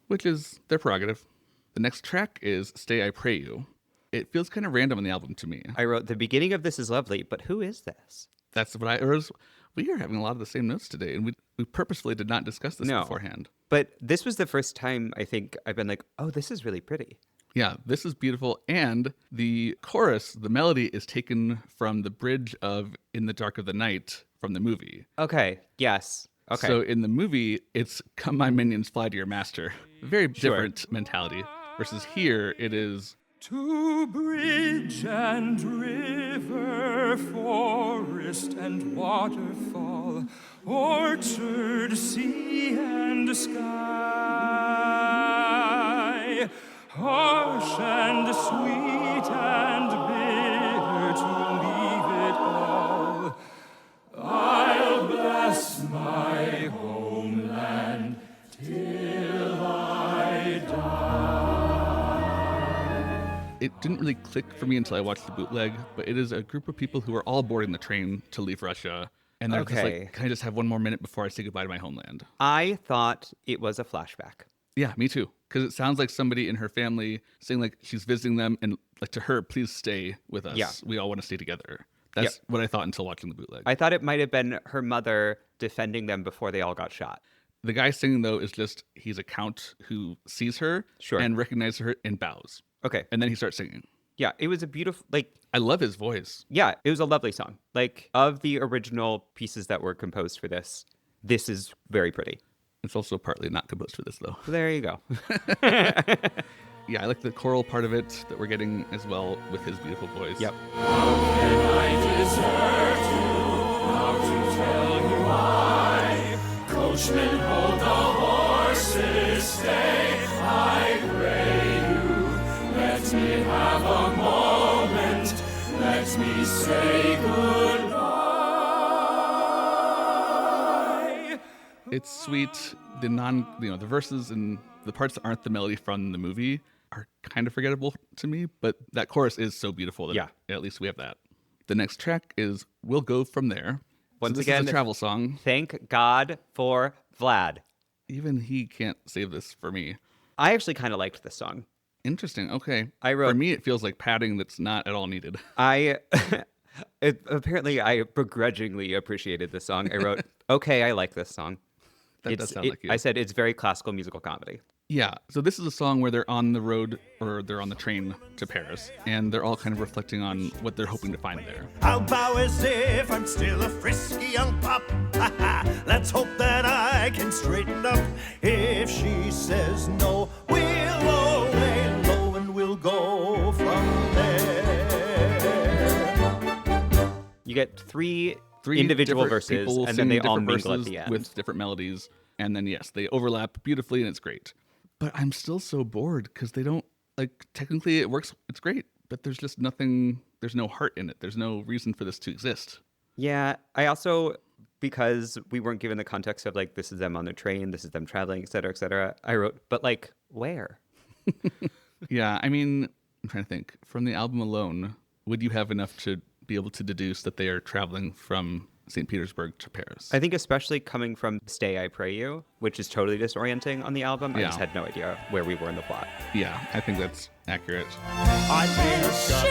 which is their prerogative. The next track is Stay I Pray You. It feels kind of random on the album to me. I wrote, the beginning of this is lovely, but who is this? That's what I was. We are having a lot of the same notes today, and we purposefully did not discuss this beforehand. But this was the first time I think I've been like, oh, this is really pretty. Yeah, this is beautiful. And the chorus, the melody, is taken from the bridge of In the Dark of the Night from the movie. Okay. Yes. Okay. So in the movie, it's Come My Minions Fly to Your Master. Very different mentality. Versus here, it is To bridge and river, forest and waterfall, orchard, sea and sky, harsh and sweet and bitter to leave it all. I'll bless my homeland till I die. it didn't really click for me until I watched the bootleg, but it is a group of people who are all boarding the train to leave Russia. And they're just Okay. like, can I just have one more minute before I say goodbye to my homeland? I thought it was a flashback. Yeah, me too. Because it sounds like somebody in her family saying like she's visiting them and like to her, please stay with us. Yeah. We all want to stay together. That's what I thought until watching the bootleg. I thought it might have been her mother defending them before they all got shot. The guy singing, though, is just, he's a count who sees her Sure. and recognizes her and bows. Okay. And then he starts singing. Yeah, it was a beautiful, I love his voice. yeah, it was a lovely song. Like, of the original pieces that were composed for this, this is very pretty. It's also partly not composed for this, though. So there you go. Yeah, I like the choral part of it that we're getting as well with his beautiful voice. Yep. Coachman, hold the horses, stay, I pray you. Let me have a moment, let me say goodbye. It's sweet. The the verses and the parts that aren't the melody from the movie are kind of forgettable to me, but that chorus is so beautiful that Yeah. at least we have that. The next track is We'll Go From There. Once so this again, is a travel song. Thank God for Vlad. Even he can't save this for me. I actually kind of liked this song. Interesting. Okay. I wrote- For me, it feels like padding that's not at all needed. Apparently, I begrudgingly appreciated this song. I wrote, okay, I like this song. That does sound like you. I said it's very classical musical comedy. Yeah, so this is a song where they're on the road or they're on the train to Paris, and they're all kind of reflecting on what they're hoping to find there. I'll bow as if I'm still a frisky young pup. Let's hope that I can straighten up. If she says no, we'll lay low and we'll go from there. You get three individual different verses, people and then they singing all different mingle at verses the end. with different melodies, and then yes, they overlap beautifully, and it's great. But I'm still so bored because they don't, like, technically it works, it's great, but there's just nothing, there's no heart in it. There's no reason for this to exist. Yeah, I also, because we weren't given the context of, like, this is them on the train, this is them traveling, et cetera, I wrote, but, like, where? Yeah, I mean, I'm trying to think. From the album alone, would you have enough to be able to deduce that they are traveling from St. Petersburg to Paris? I think especially coming from Stay, I Pray You, which is totally disorienting on the album, I Yeah. just had no idea where we were in the plot. Yeah, I think that's accurate. I made a shot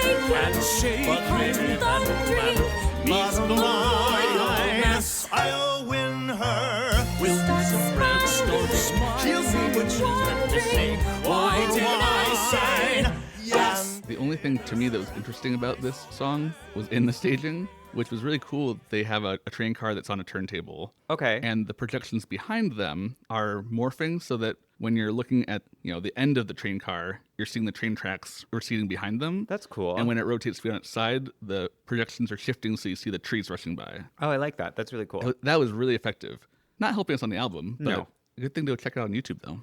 and shake but maybe that bottom line, I'll win her. We'll do some breaks, don't smile. She'll see what she's meant to say. Why did I say yes? The only thing to me that was interesting about this song was in the staging, which was really cool. They have a train car that's on a turntable. Okay. And the projections behind them are morphing so that when you're looking at, the end of the train car, you're seeing the train tracks receding behind them. That's cool. And when it rotates to be on its side, the projections are shifting so you see the trees rushing by. Oh, I like that. That's really cool. That was really effective. Not helping us on the album, but No. a good thing to check out on YouTube, though.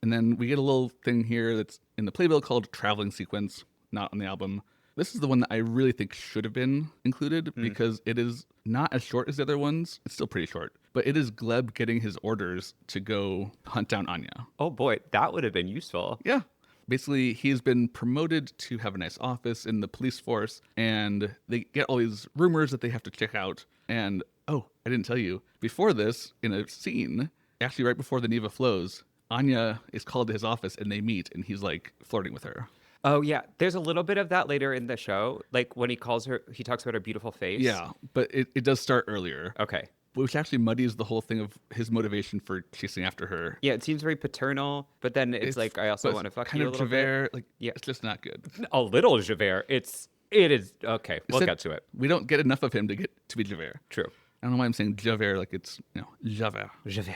And then we get a little thing here that's in the playbill called Traveling Sequence, not on the album. This is the one that I really think should have been included because it is not as short as the other ones. It's still pretty short, but it is Gleb getting his orders to go hunt down Anya. Oh boy, that would have been useful. Yeah. Basically, he's been promoted to have a nice office in the police force, and they get all these rumors that they have to check out. And, oh, I didn't tell you, before this, in a scene, actually right before the Neva flows, Anya is called to his office and they meet, and he's like flirting with her. Oh yeah, there's a little bit of that later in the show. Like when he calls her, he talks about her beautiful face. Yeah, but it does start earlier. Okay. Which actually muddies the whole thing of his motivation for chasing after her. Yeah, it seems very paternal, but then it's like, I also but want to fuck kind you a of little Javert, bit. like, Yeah. it's just not good. A little Javert. It is, okay, we'll Except get to it. We don't get enough of him to get to be Javert. True. I don't know why I'm saying Javert like it's, Javert. Javert.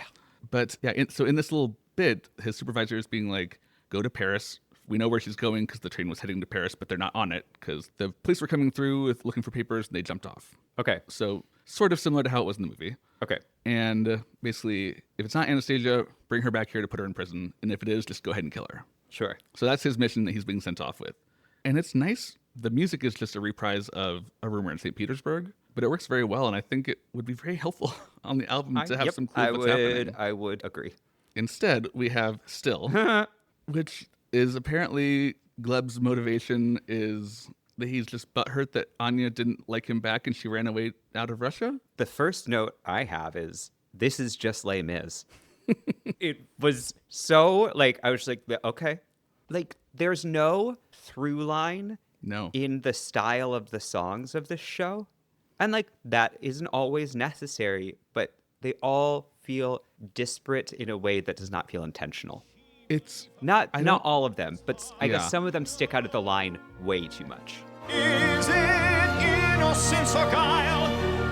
But yeah, so in this little bit, his supervisor is being like, go to Paris. We know where she's going because the train was heading to Paris, but they're not on it because the police were coming through looking for papers and they jumped off. Okay. So sort of similar to how it was in the movie. Okay. And basically, if it's not Anastasia, bring her back here to put her in prison. And if it is, just go ahead and kill her. Sure. So that's his mission that he's being sent off with. And it's nice. The music is just a reprise of A Rumor in St. Petersburg, but it works very well. And I think it would be very helpful on the album to have some clue what's happening. I would agree. Instead, we have Still, which is apparently Gleb's motivation is that he's just butthurt that Anya didn't like him back and she ran away out of Russia. The first note I have is, this is just Les Mis. It was so, like, I was just like, okay. Like, there's no through line No. in the style of the songs of this show. And, like, that isn't always necessary, but they all feel disparate in a way that does not feel intentional. It's Not don't- all of them, but I Yeah. guess some of them stick out of the line way too much. Is it innocence or guile,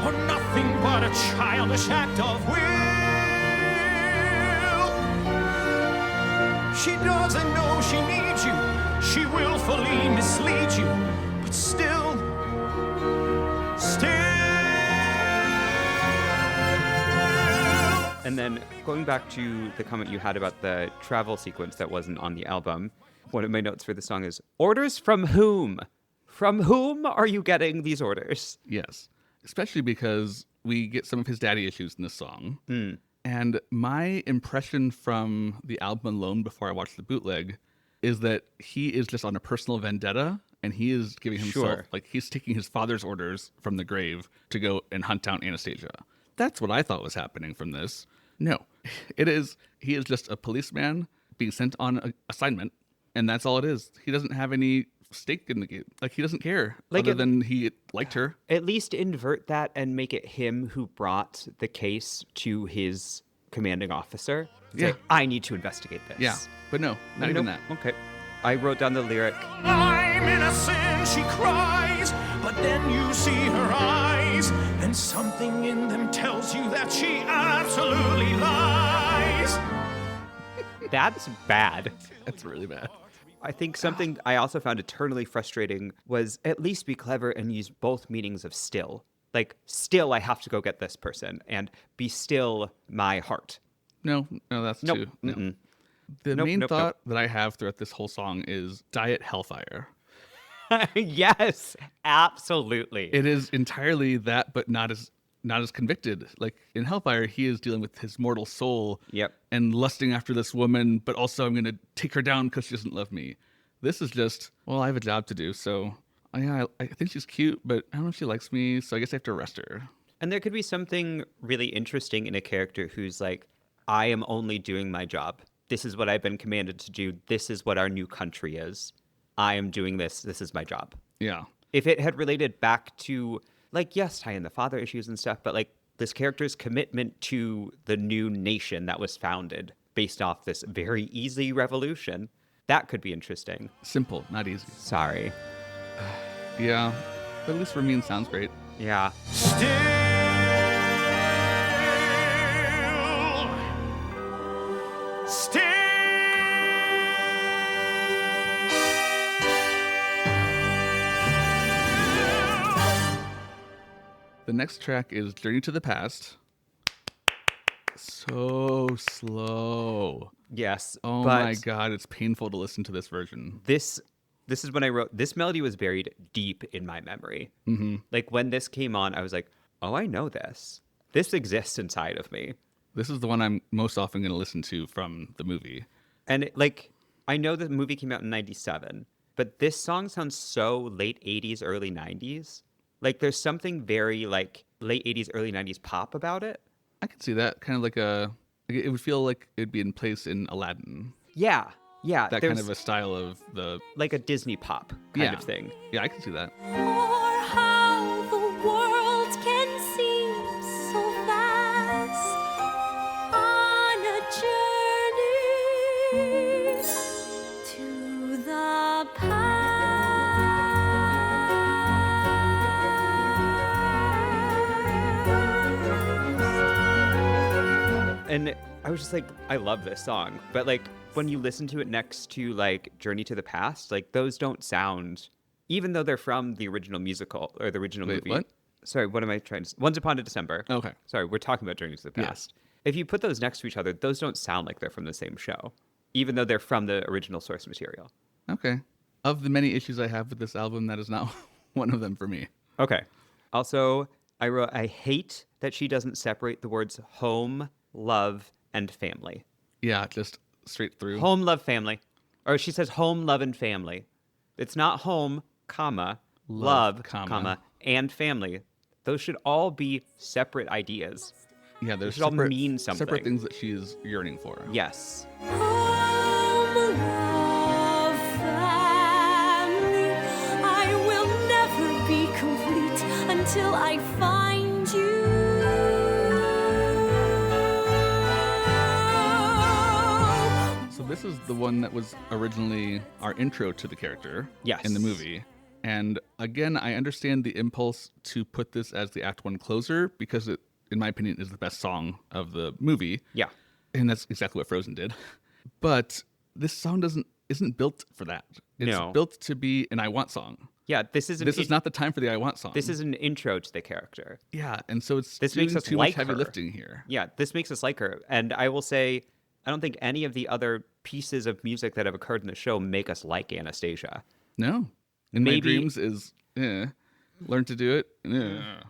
or nothing but a childish act of will? She doesn't know she needs you, she willfully misleads you, but still. And then going back to the comment you had about the travel sequence that wasn't on the album, one of my notes for the song is, orders from whom? From whom are you getting these orders? yes, especially because we get some of his daddy issues in this song. And my impression from the album alone before I watched the bootleg is that he is just on a personal vendetta and he is giving himself, Sure. like he's taking his father's orders from the grave to go and hunt down Anastasia. That's what I thought was happening from this. No, he is just a policeman being sent on an assignment, and that's all it is. He doesn't have any stake in the game. Like, he doesn't care, Like other it- than he liked her. At least invert that and make it him who brought the case to his commanding officer. Yeah. Say, I need to investigate this. Yeah, but no, not even Nope. that. Okay. I wrote down the lyric. I'm innocent, she cries, but then you see her eyes, and something in them tells you that she absolutely lies. That's bad. That's really bad. I think something I also found eternally frustrating was at least be clever and use both meanings of still. Like, still, I have to go get this person, and be still my heart. No, that's Nope. too. No. Mm-mm. The Nope, main nope, thought that I have throughout this whole song is Diet Hellfire. Yes, absolutely. It is entirely that, but not as convicted. Like in Hellfire, he is dealing with his mortal soul Yep. and lusting after this woman, but also I'm going to take her down because she doesn't love me. This is just, well, I have a job to do, so yeah, I think she's cute, but I don't know if she likes me, so I guess I have to arrest her. And there could be something really interesting in a character who's like, I am only doing my job. This is what I've been commanded to do. This is what our new country is. I am doing this. This is my job. Yeah. If it had related back to, like, yes, tie in the father issues and stuff, but like this character's commitment to the new nation that was founded based off this very easy revolution, that could be interesting. Simple, not easy. Sorry. Yeah, but at least Ramin sounds great. Yeah. Still. The next track is Journey to the Past. So slow. Yes. Oh but my God, it's painful to listen to this version. This is when I wrote, this melody was buried deep in my memory. Mm-hmm. Like when this came on, I was like, oh, I know this. This exists inside of me. This is the one I'm most often going to listen to from the movie. And like, I know the movie came out in 97, but this song sounds so late 80s, early 90s. Like there's something very like late 80s, early 90s pop about it. I can see that. Kind of like it would feel like it'd be in place in Aladdin. Yeah. Yeah. That kind of a style of the... like a Disney pop kind of thing. Yeah, I can see that. Or how the world can seem so vast on a journey to the past. And I was just like, I love this song. But like when you listen to it next to like Journey to the Past, like those don't sound, even though they're from the original musical or the original Wait, movie. what? Sorry, what am I trying to Once Upon a December. Okay. Sorry, we're talking about Journey to the Past. If you put those next to each other, those don't sound like they're from the same show, even though they're from the original source material. Okay. Of the many issues I have with this album, that is not one of them for me. Okay. Also, I wrote, I hate that she doesn't separate the words home, love, and family. Yeah, just straight through. Home, love, family. Or she says home, love, and family. It's not home, comma, love, comma, and family. Those should all be separate ideas. Yeah, there's should all mean something. separate things that she is yearning for. Yes. Home, love, family. I will never be complete until I find you. So this is the one that was originally our intro to the character in the Yes. movie. And again, I understand the impulse to put this as the Act 1 closer because it, in my opinion, is the best song of the movie. Yeah. And that's exactly what Frozen did. But this song isn't built for that. It's No. built to be an I Want song. Yeah, this is Not the time for the I Want song. This is an intro to the character. Yeah, and so it's This doing makes us too like much heavy her. lifting here. Yeah, this makes us like her. And I will say, I don't think any of the other pieces of music that have occurred in the show make us like Anastasia. No. In my Maybe- dreams is learn to do it. Yeah,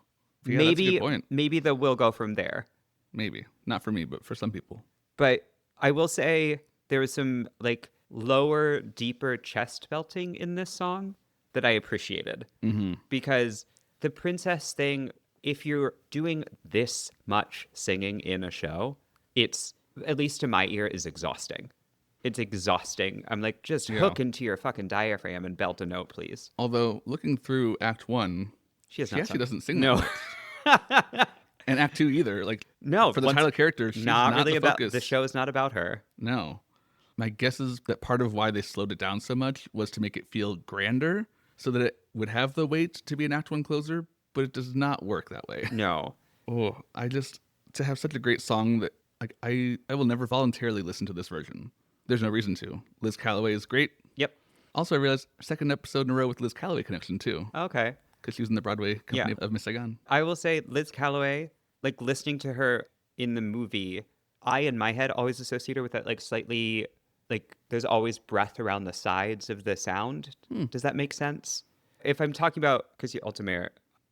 that's a maybe good point. maybe the will go from there. Maybe. Not for me, but for some people. But I will say there was some like lower, deeper chest belting in this song that I appreciated. Mm-hmm. Because the princess thing, if you're doing this much singing in a show, it's, at least to my ear, is exhausting. It's exhausting. I'm like, just hook into your fucking diaphragm and belt a note, please. Although, looking through Act 1, She she actually doesn't sing No. that much. And Act 2 either. Like, No, for the title character, she's not really the about focus. the show is not about her. No. My guess is that part of why they slowed it down so much was to make it feel grander so that it would have the weight to be an Act 1 closer, but it does not work that way. No. Oh, to have such a great song that like I will never voluntarily listen to this version. There's no reason to. Liz Calloway is great. Yep. Also, I realized second episode in a row with Liz Calloway connection too. Okay. Because she was in the Broadway company of Miss Saigon. I will say Liz Calloway, like listening to her in the movie, I in my head always associate her with that like slightly like there's always breath around the sides of the sound. Does that make sense? If I'm talking about Chrissy Altamere,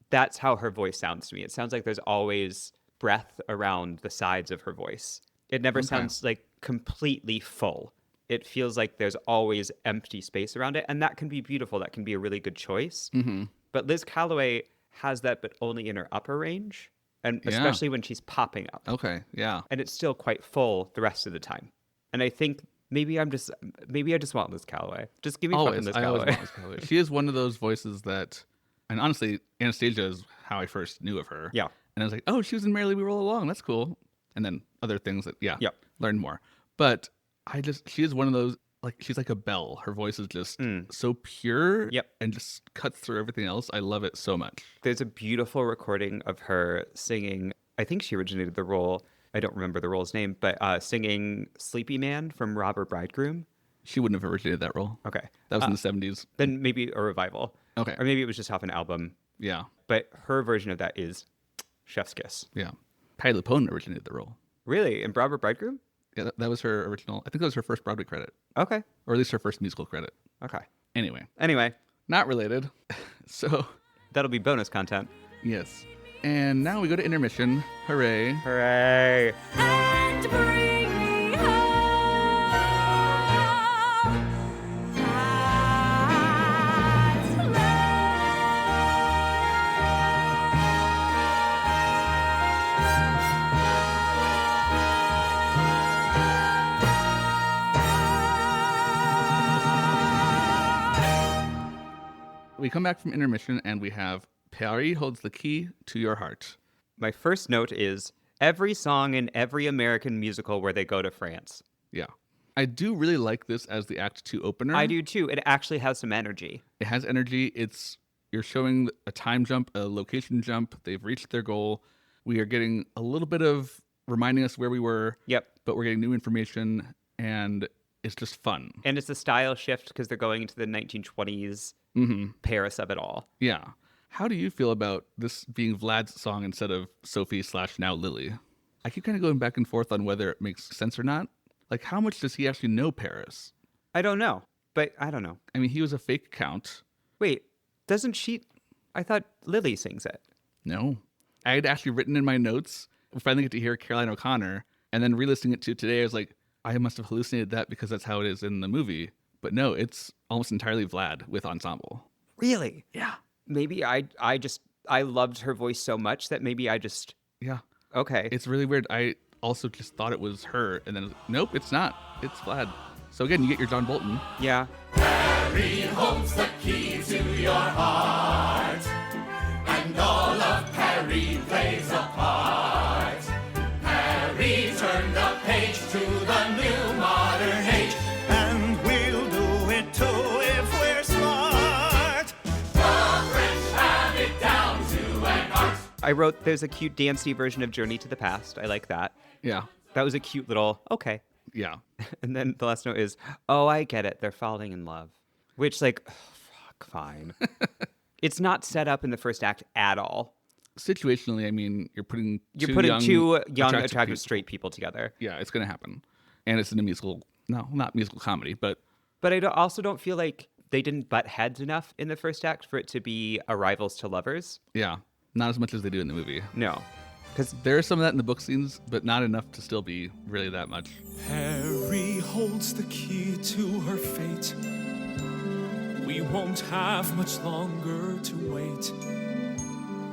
that's how her voice sounds to me. It sounds like there's always breath around the sides of her voice. It never sounds like completely full. It feels like there's always empty space around it. And that can be beautiful. That can be a really good choice. Mm-hmm. But Liz Calloway has that, but only in her upper range. And especially when she's popping up. Okay, yeah. And it's still quite full the rest of the time. And I think maybe I just want Liz Calloway. Just give me fucking Liz I always Calloway. want Liz Calloway. She is one of those voices that, and honestly, Anastasia is how I first knew of her. Yeah. And I was like, oh, she was in Merrily We Roll Along. That's cool. And then other things that, learned more. But she is one of those, like, she's like a bell. Her voice is just so pure and just cuts through everything else. I love it so much. There's a beautiful recording of her singing. I think she originated the role. I don't remember the role's name, but singing Sleepy Man from Robber Bridegroom. She wouldn't have originated that role. Okay. That was in the 70s. Then maybe a revival. Okay. Or maybe it was just off an album. Yeah. But her version of that is Chef's Kiss. Yeah. Patty LuPone originated the role. Really? In Robber Bridegroom? Yeah, that was her original. I think that was her first Broadway credit. Okay. Or at least her first musical credit. Okay. Anyway. Not related. So. That'll be bonus content. Yes. And now we go to intermission. Hooray. Hooray. And bring me home at We come back from intermission and we have Paris holds the key to your heart. My first note is every song in every American musical where they go to France. Yeah. I do really like this as the Act 2 opener. I do too. It actually has some energy. It has energy. You're showing a time jump, a location jump. They've reached their goal. We are getting a little bit of reminding us where we were. Yep. But we're getting new information and it's just fun. And it's a style shift because they're going into the 1920s Paris of it all. Yeah. How do you feel about this being Vlad's song instead of Sophie/now Lily? I keep kind of going back and forth on whether it makes sense or not. Like, how much does he actually know Paris? I don't know. But I don't know. I mean, he was a fake count. Wait, doesn't she? I thought Lily sings it. No. I had actually written in my notes, we finally get to hear Caroline O'Connor, and then re-listening it to today, I was like, I must have hallucinated that because that's how it is in the movie. But no, it's almost entirely Vlad with ensemble. Really? Yeah. Maybe I loved her voice so much that maybe I just... Yeah. Okay. It's really weird. I also just thought it was her, and then nope, it's not. It's Vlad. So again, you get your John Bolton. Yeah. Paris holds the key to your heart, and all of Paris plays a part. Paris turned the page to the new modern age, And we'll do it too if we're smart. the French have it down to an art. I wrote there's a cute dancey version of Journey to the Past. I like that. Yeah. That was a cute little, okay. Yeah. And then the last note is, oh, I get it. They're falling in love. Which, like, fuck, fine. It's not set up in the first act at all. Situationally, I mean, you're putting You're two putting two young, attractive attractive people. straight people together. Yeah, it's going to happen. And it's in a musical, no, not musical comedy, but But I also don't feel like they didn't butt heads enough in the first act for it to be a rivals to lovers. yeah, not as much as they do in the movie. No. Because There is some of that in the book scenes, but not enough to still be really that much. Paris holds the key to her fate. We won't have much longer to wait.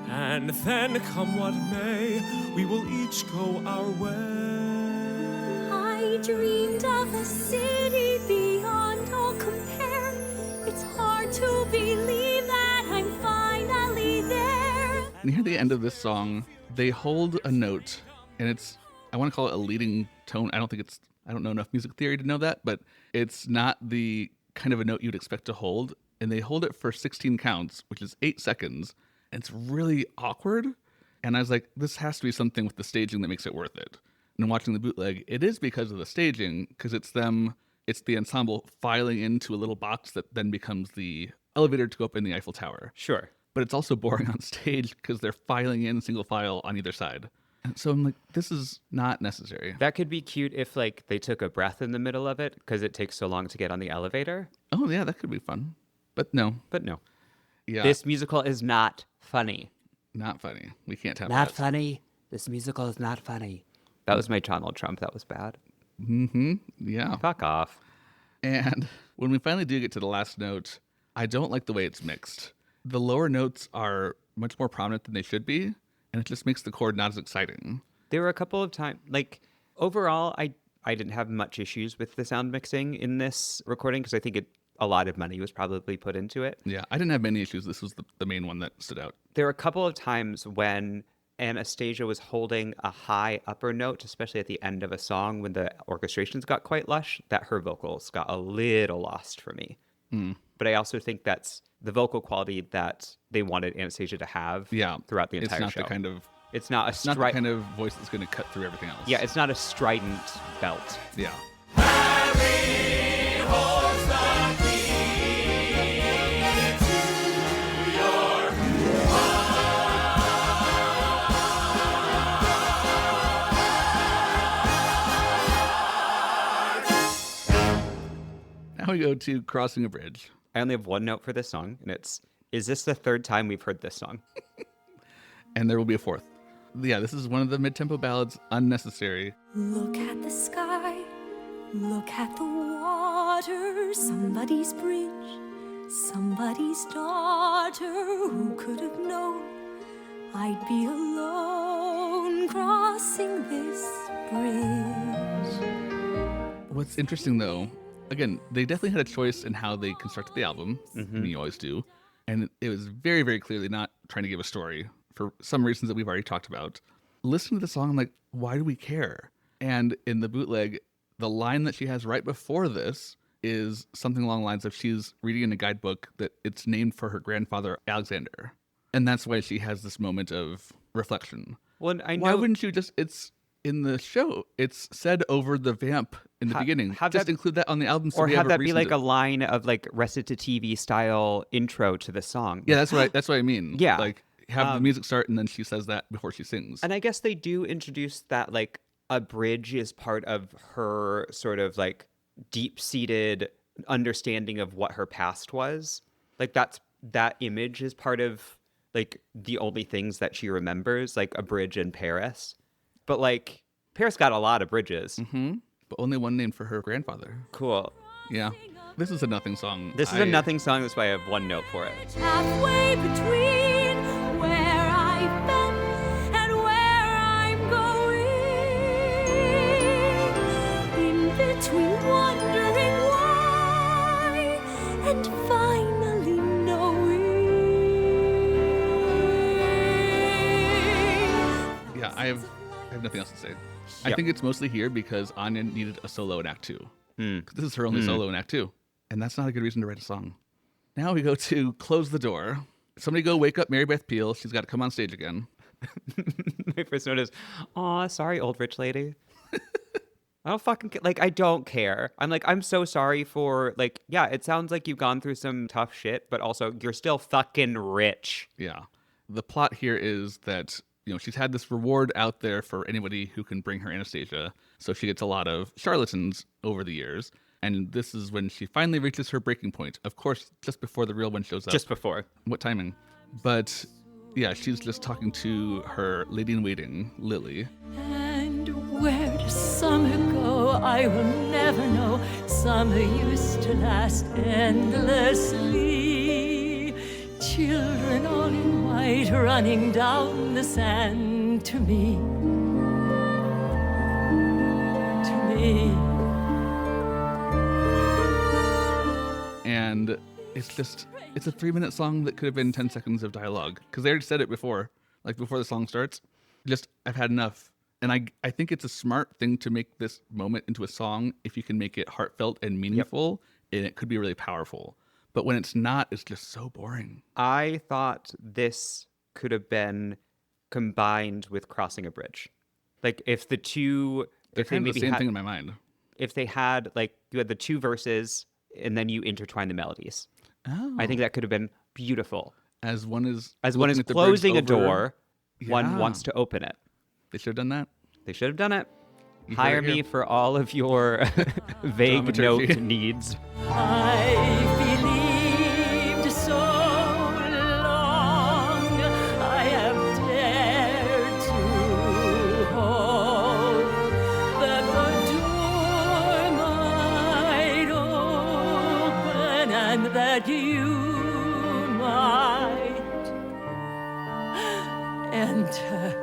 And then, come what may, we will each go our way. I dreamed of a city beyond all compare. It's hard to believe that I'm finally there. And you hear the end of this song, they hold a note, and I want to call it a leading tone. I don't know enough music theory to know that, but it's not the kind of a note you'd expect to hold. And they hold it for 16 counts, which is 8 seconds. And it's really awkward. And I was like, this has to be something with the staging that makes it worth it. And watching the bootleg, it is because of the staging, because it's the ensemble filing into a little box that then becomes the elevator to go up in the Eiffel Tower. Sure. But it's also boring on stage because they're filing in single file on either side. And so I'm like, this is not necessary. That could be cute if like they took a breath in the middle of it because it takes so long to get on the elevator. Oh, yeah, that could be fun. But no. Yeah. This musical is not funny. Not funny. We can't have Not that. funny. This musical is not funny. That was my Donald Trump. That was bad. Mm-hmm. Yeah. Fuck off. And when we finally do get to the last note, I don't like the way it's mixed. The lower notes are much more prominent than they should be, and it just makes the chord not as exciting. There were a couple of times, like, overall, I didn't have much issues with the sound mixing in this recording because I think a lot of money was probably put into it. Yeah, I didn't have many issues. This was the main one that stood out. There were a couple of times when Anastasia was holding a high upper note, especially at the end of a song when the orchestrations got quite lush, that her vocals got a little lost for me. But I also think that's the vocal quality that they wanted Anastasia to have throughout the entire show. It's not the kind of voice that's going to cut through everything else. Yeah, it's not a strident belt. Yeah. Harry holds the key to your Now we go to Crossing a Bridge. I only have one note for this song, and it's, is this the third time we've heard this song? And there will be a fourth. Yeah, this is one of the mid-tempo ballads, unnecessary. Look at the sky, look at the water, somebody's bridge, somebody's daughter. Who could have known I'd be alone crossing this bridge? What's interesting, though, again, they definitely had a choice in how they constructed the album, and you always do, and it was very, very clearly not trying to give a story for some reasons that we've already talked about. Listening to the song, I'm like, why do we care? And in the bootleg, the line that she has right before this is something along the lines of she's reading in a guidebook that it's named for her grandfather, Alexander. And that's why she has this moment of reflection. Well, I know. Why wouldn't you just, it's in the show, it's said over the vamp in the beginning. Just include that on the album. So or we have have that be like a line of like recitative style intro to the song. Yeah, that's right. That's what I mean. Yeah. Like have the music start and then she says that before she sings. And I guess they do introduce that like a bridge is part of her sort of like deep-seated understanding of what her past was. Like that image is part of like the only things that she remembers, like a bridge in Paris. But like Paris got a lot of bridges. Mm-hmm. But only one named for her grandfather. Cool. Yeah. This is a nothing song. This is a nothing song. That's why I have one note for it. Halfway between where I've been and where I'm going, in between wondering why and finally knowing. Yeah, I have nothing else to say. I think it's mostly here because Anya needed a solo in Act 2. This is her only solo in Act 2. And that's not a good reason to write a song. Now we go to Close the Door. Somebody go wake up Mary Beth Peele. She's got to come on stage again. My first note is, aw, sorry, old rich lady. I don't fucking like, I don't care. I'm like, I'm so sorry for, like, yeah, it sounds like you've gone through some tough shit, but also you're still fucking rich. Yeah. The plot here is that, you know, she's had this reward out there for anybody who can bring her Anastasia. So she gets a lot of charlatans over the years. And this is when she finally reaches her breaking point. Of course, just before the real one shows up. Just before. What timing? But yeah, she's just talking to her lady in waiting, Lily. And where does summer go? I will never know. Summer used to last endlessly. Children all in white running down the sand to me. To me. And it's a 3-minute song that could have been 10 seconds of dialogue. Because they already said it before, like before the song starts. just I've had enough. And I think it's a smart thing to make this moment into a song if you can make it heartfelt and meaningful, and it could be really powerful. But when it's not, it's just so boring. I thought this could have been combined with Crossing a Bridge. Like if the two... They're if they kind of the maybe same had, thing in my mind. If they had, like, you had the two verses and then you intertwine the melodies. Oh. I think that could have been beautiful. As one is Closing a door, one wants to open it. They should have done that. They should have done it. You Hire heard it me here. for all of your vague Dramaturgy. note needs. I believed so long. I have dared to hope that the door might open and that you might enter.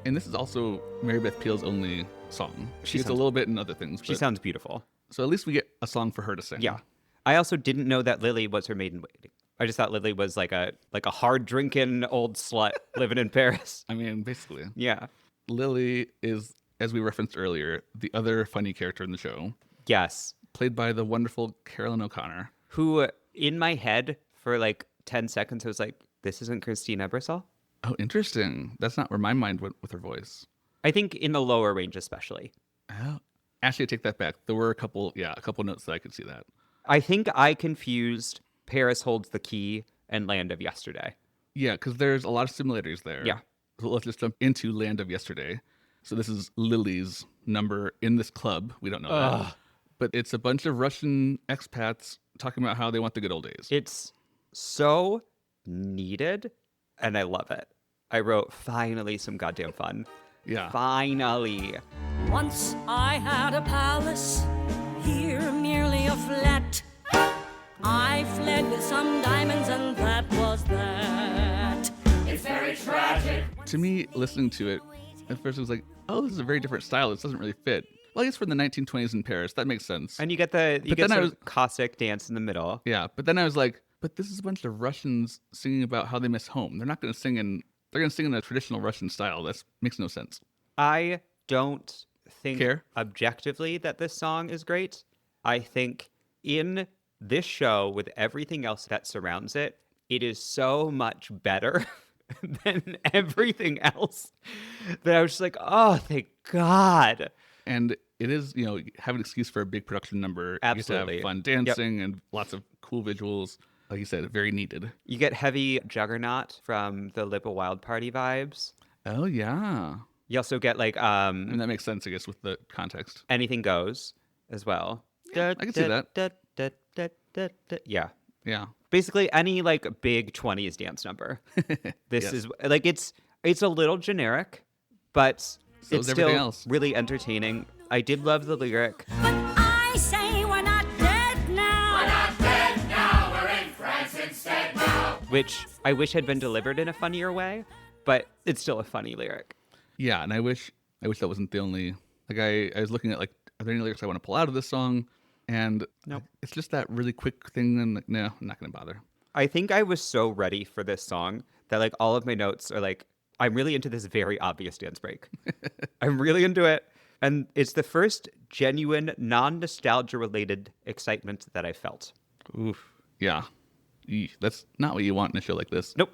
And this is also Mary Beth Peel's only song. She gets a sounds- little bit in other things. She but- sounds beautiful. So at least we get a song for her to sing. Yeah. I also didn't know that Lily was her maiden waiting. I just thought Lily was like a hard drinking old slut living in Paris. I mean, basically. Yeah. Lily is, as we referenced earlier, the other funny character in the show, Yes. played by the wonderful Carolyn O'Connor. Who in my head for like 10 seconds I was like, this isn't Christine Ebersol? Oh, interesting. That's not where my mind went with her voice. I think in the lower range especially. Oh. Actually, I take that back. There were a couple notes that I could see that. I think I confused Paris Holds the Key and Land of Yesterday. Yeah, because there's a lot of similarities there. Yeah. So let's just jump into Land of Yesterday. So this is Lily's number in this club. We don't know that. But it's a bunch of Russian expats talking about how they want the good old days. It's so needed and I love it. I wrote, finally some goddamn fun. Yeah. Finally. Once I had a palace, here merely a flat. I fled with some diamonds and that was that. It's very tragic. To me, listening to it, at first it was like, oh, this is a very different style. This doesn't really fit. Well, I guess for the 1920s in Paris, that makes sense. And you get the then I sort was- of Cossack dance in the middle. Yeah, but then I was like, but this is a bunch of Russians singing about how they miss home. They're not going to sing in, they're going to sing in a traditional Russian style. That makes no sense. I don't think Care? objectively that this song is great. I think in this show, with everything else that surrounds it, it is so much better than everything else that I was just like, oh, thank God. And it is, have an excuse for a big production number. Absolutely. You get to have fun dancing and lots of cool visuals. Like you said, very needed. You get heavy Juggernaut from the Live a Wild Party vibes. Oh, yeah. You also get like And that makes sense, I guess, with the context. Anything Goes as well. I can see that. Yeah. Yeah. Basically any like big 20s dance number. This Yes. is like it's a little generic, but So it's is everything still else. really entertaining. I did love the lyric. But I say we're not dead now. We're not dead now, we're in France instead now. Which I wish had been delivered in a funnier way, but it's still a funny lyric. Yeah, and I wish that wasn't the only, like I was looking at like, are there any lyrics I want to pull out of this song? And Nope. it's just that really quick thing. And like, no, I'm not going to bother. I think I was so ready for this song that like all of my notes are like, I'm really into this very obvious dance break. I'm really into it. And it's the first genuine, non-nostalgia related excitement that I felt. Oof. Yeah. Eesh, that's not what you want in a show like this. Nope.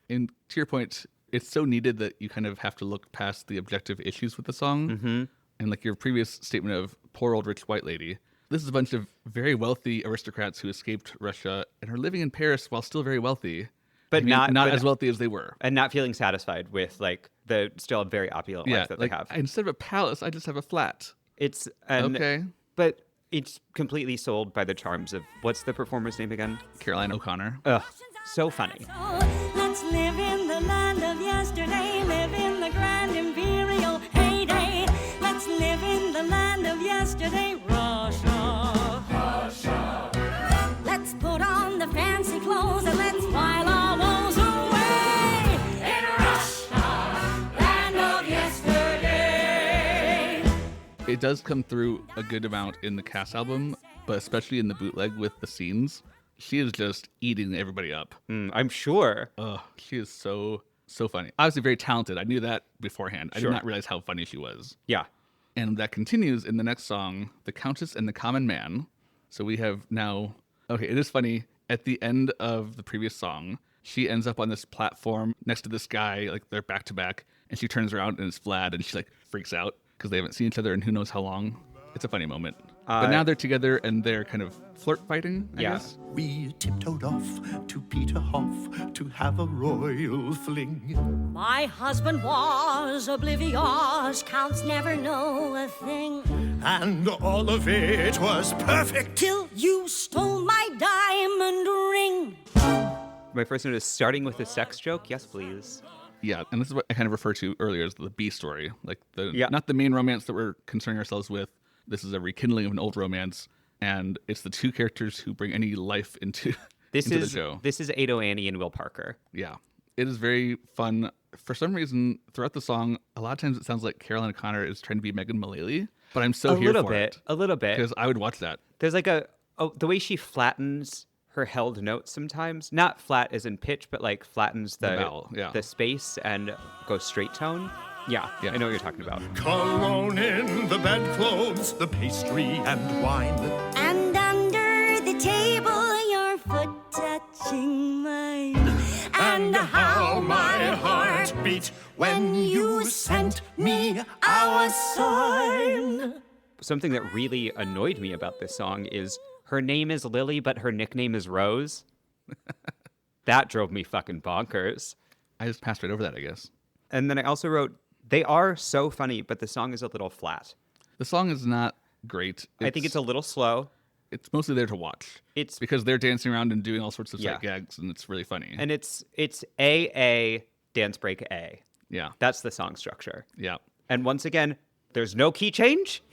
And to your point, it's so needed that you kind of have to look past the objective issues with the song. Mm-hmm. And like your previous statement of poor old rich white lady, this is a bunch of very wealthy aristocrats who escaped Russia and are living in Paris while still very wealthy. But I mean, not- not but- as wealthy as they were. And not feeling satisfied with like the still very opulent life that like they have. instead of a palace, I just have a flat. It's Okay. But it's completely sold by the charms of what's the performer's name again? Caroline O'Connor. Ugh, so funny. So let's live in the land of yesterday, live in the grand imperial heyday. Let's live in the land of yesterday, Russia. Russia. Let's put on the fancy clothes and let's while our woes away. In Russia, land of yesterday. It does come through a good amount in the cast album, but especially in the bootleg with the scenes. she is just eating everybody up. I'm sure. She is so funny. Obviously very talented. I knew that beforehand. I did Sure. not realize how funny she was. Yeah. And that continues in the next song, The Countess and the Common Man. So we have now, okay, it is funny. At the end of the previous song, she ends up on this platform next to this guy, like they're back to back, and she turns around and it's Vlad, and she like freaks out because they haven't seen each other in who knows how long. It's a funny moment. But now they're together and they're kind of flirt fighting, I guess. We tiptoed off to Peterhof to have a royal fling. My husband was oblivious, counts never know a thing. And all of it was perfect. Till you stole my diamond ring. My first note is starting with a sex joke. Yes, please. Yeah, and this is what I kind of referred to earlier as the B story. Like Yeah. not the main romance that we're concerning ourselves with. This is a rekindling of an old romance, and it's the two characters who bring any life into This into is the show. This is Ado Annie and Will Parker. Yeah. It is very fun. For some reason, throughout the song, a lot of times it sounds like Caroline O'Connor is trying to be Megan Mullally, but I'm so here for it. A little bit. Because I would watch that. There's like the way she flattens her held notes sometimes. Not flat as in pitch, but like flattens the vowel, yeah. the space and goes straight tone. Yeah, I know what you're talking about. Cologne in the bedclothes, the pastry and wine. And under the table, your foot touching mine. And how my heart beat when you sent me our sign. Something that really annoyed me about this song is her name is Lily, but her nickname is Rose. That drove me fucking bonkers. I just passed right over that, I guess. And then I also wrote, they are so funny, but the song is a little flat. The song is not great. I think it's a little slow. It's mostly there to watch. It's because they're dancing around and doing all sorts of Yeah. sight gags, and it's really funny. And it's A, dance break A. Yeah. That's the song structure. Yeah. And once again, there's no key change.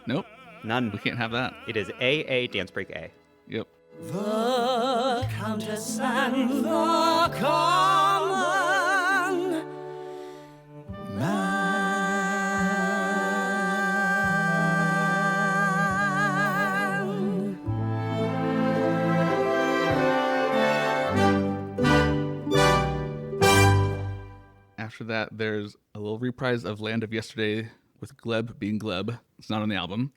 Nope. None. We can't have that. It is A, dance break A. Yep. The Countess and the Common Man. After that, there's a little reprise of Land of Yesterday with Gleb being Gleb. It's not on the album.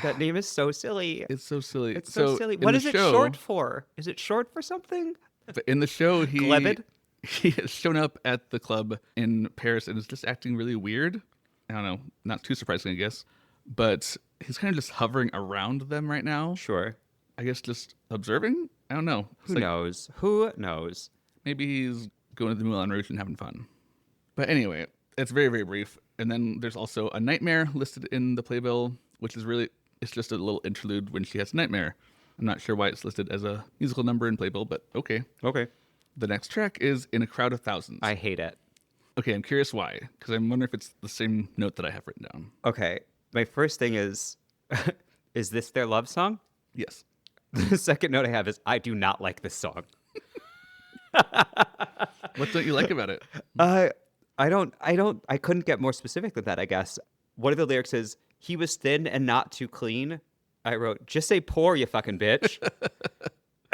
That name is so silly. It's so silly. It's so silly. in What the is it show- short for? Is it short for something? But in the show, Glebed? he has shown up at the club in Paris and is just acting really weird. I don't know, not too surprising, I guess. But he's kind of just hovering around them right now. Sure. I guess just observing? I don't know. It's Who like, knows? Who knows? maybe he's going to the Moulin Rouge and having fun. But anyway, it's very, very brief. And then there's also a nightmare listed in the playbill, which is really, it's just a little interlude when she has a nightmare. I'm not sure why it's listed as a musical number in playbill, but okay. Okay. The next track is In a Crowd of Thousands. I hate it. Okay, I'm curious why, because I'm wondering if it's the same note that I have written down. Okay. My first thing is this their love song? Yes. The second note I have is I do not like this song. What don't you like about it? I couldn't get more specific than that, I guess. One of the lyrics is, he was thin and not too clean. I wrote, just say poor, you fucking bitch.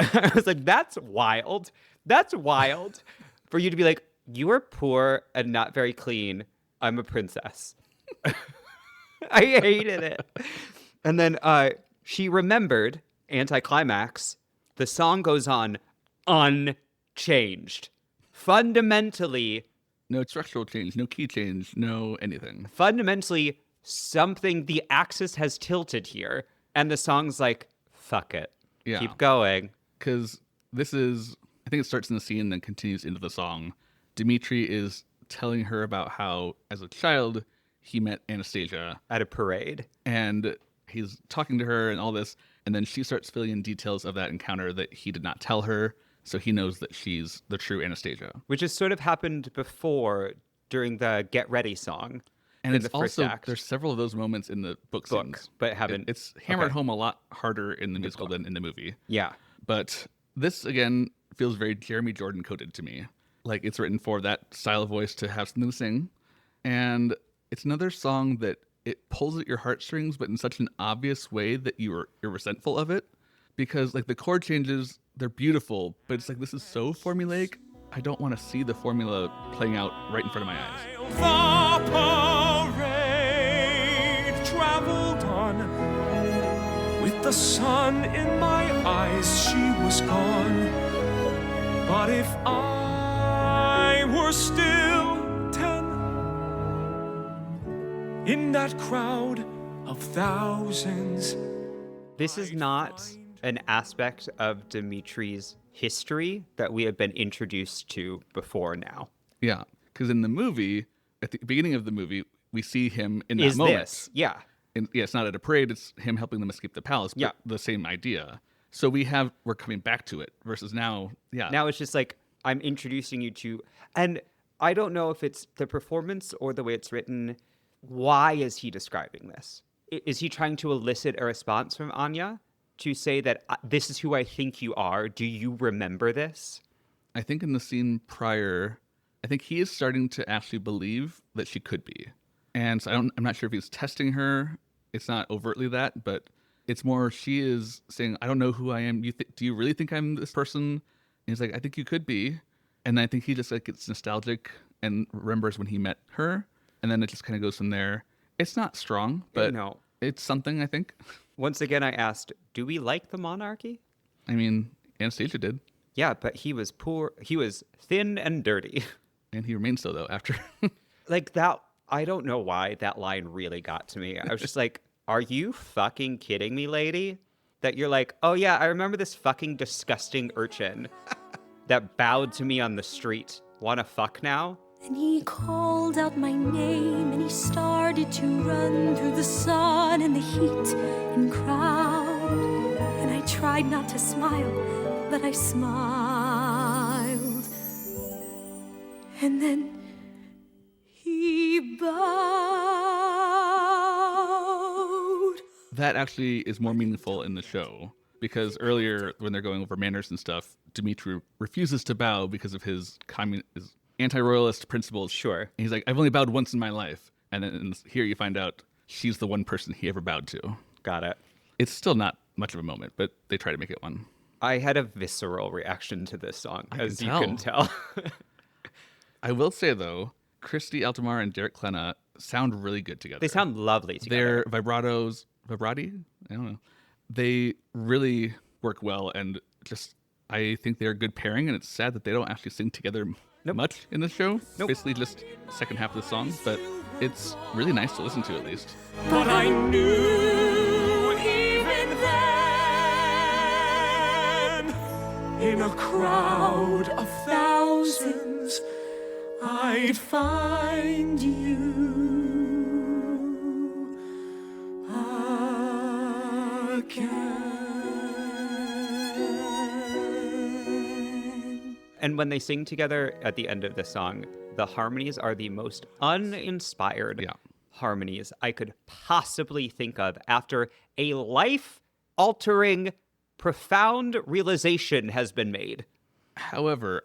I was like, that's wild. That's wild. For you to be like, you are poor and not very clean. I'm a princess. I hated it. And then she remembered, anticlimax, the song goes on unchanged. Fundamentally, No structural change, no key change, no anything. fundamentally something, the axis has tilted here. And the song's like, fuck it. Yeah. Keep going. Because this is, I think it starts in the scene and then continues into the song. Dimitri is telling her about how, as a child, he met Anastasia. At a parade. And he's talking to her and all this. And then she starts filling in details of that encounter that he did not tell her. So he knows that she's the true Anastasia. Which has sort of happened before during the Get Ready song. And in it's the first also, act. there's several of those moments in the book scenes. but haven't- It's hammered okay. home a lot harder in the musical than in the movie. Yeah. But this, again, feels very Jeremy Jordan coded to me. Like, it's written for that style of voice to have something to sing. And it's another song that it pulls at your heartstrings, but in such an obvious way that you're resentful of it. because like the chord changes, they're beautiful, but it's like this is so formulaic. I don't want to see the formula playing out right in front of my eyes. The parade traveled on. With the sun in my eyes, she was gone. But if I were still 10, in that crowd of thousands. This is not an aspect of Dimitri's history that we have been introduced to before now. Yeah, because in the movie, at the beginning of the movie, we see him in that moment. This? Yeah. And yeah, it's not at a parade, it's him helping them escape the palace, but Yeah. the same idea. So we're coming back to it versus now, yeah. Now it's just like, I'm introducing you to, and I don't know if it's the performance or the way it's written. Why is he describing this? Is he trying to elicit a response from Anya to say that this is who I think you are? Do you remember this? I think in the scene prior, I think he is starting to actually believe that she could be. And so I'm not sure if he's testing her. It's not overtly that, but it's more she is saying, I don't know who I am. Do you really think I'm this person? And he's like, I think you could be. And I think he just like gets nostalgic and remembers when he met her. And then it just kind of goes from there. It's not strong, but No. it's something, I think. Once again, I asked, do we like the monarchy? I mean, Anastasia did. Yeah, but he was poor. He was thin and dirty. And he remains so, though, after. Like that, I don't know why that line really got to me. I was just like, are you fucking kidding me, lady? That you're like, oh yeah, I remember this fucking disgusting urchin that bowed to me on the street. Wanna fuck now? And he called out my name, and he started to run through the sun and the heat and crowd. And I tried not to smile, but I smiled. And then he bowed. That actually is more meaningful in the show because earlier when they're going over manners and stuff, Dimitri refuses to bow because of his anti-royalist principles. Sure. And he's like, I've only bowed once in my life. And then here you find out she's the one person he ever bowed to. Got it. It's still not much of a moment, but they try to make it one. I had a visceral reaction to this song, as you tell. can tell. I will say, though, Christy Altamar and Derek Klena sound really good together. They sound lovely together. Their vibrati? I don't know. They really work well, and just I think they're a good pairing, and it's sad that they don't actually sing together much in the show. Nope. Basically just second half of the song, but it's really nice to listen to at least. But I knew even then, in a crowd of thousands, I'd find you again. And when they sing together at the end of the song, the harmonies are the most uninspired harmonies I could possibly think of after a life-altering, profound realization has been made. However,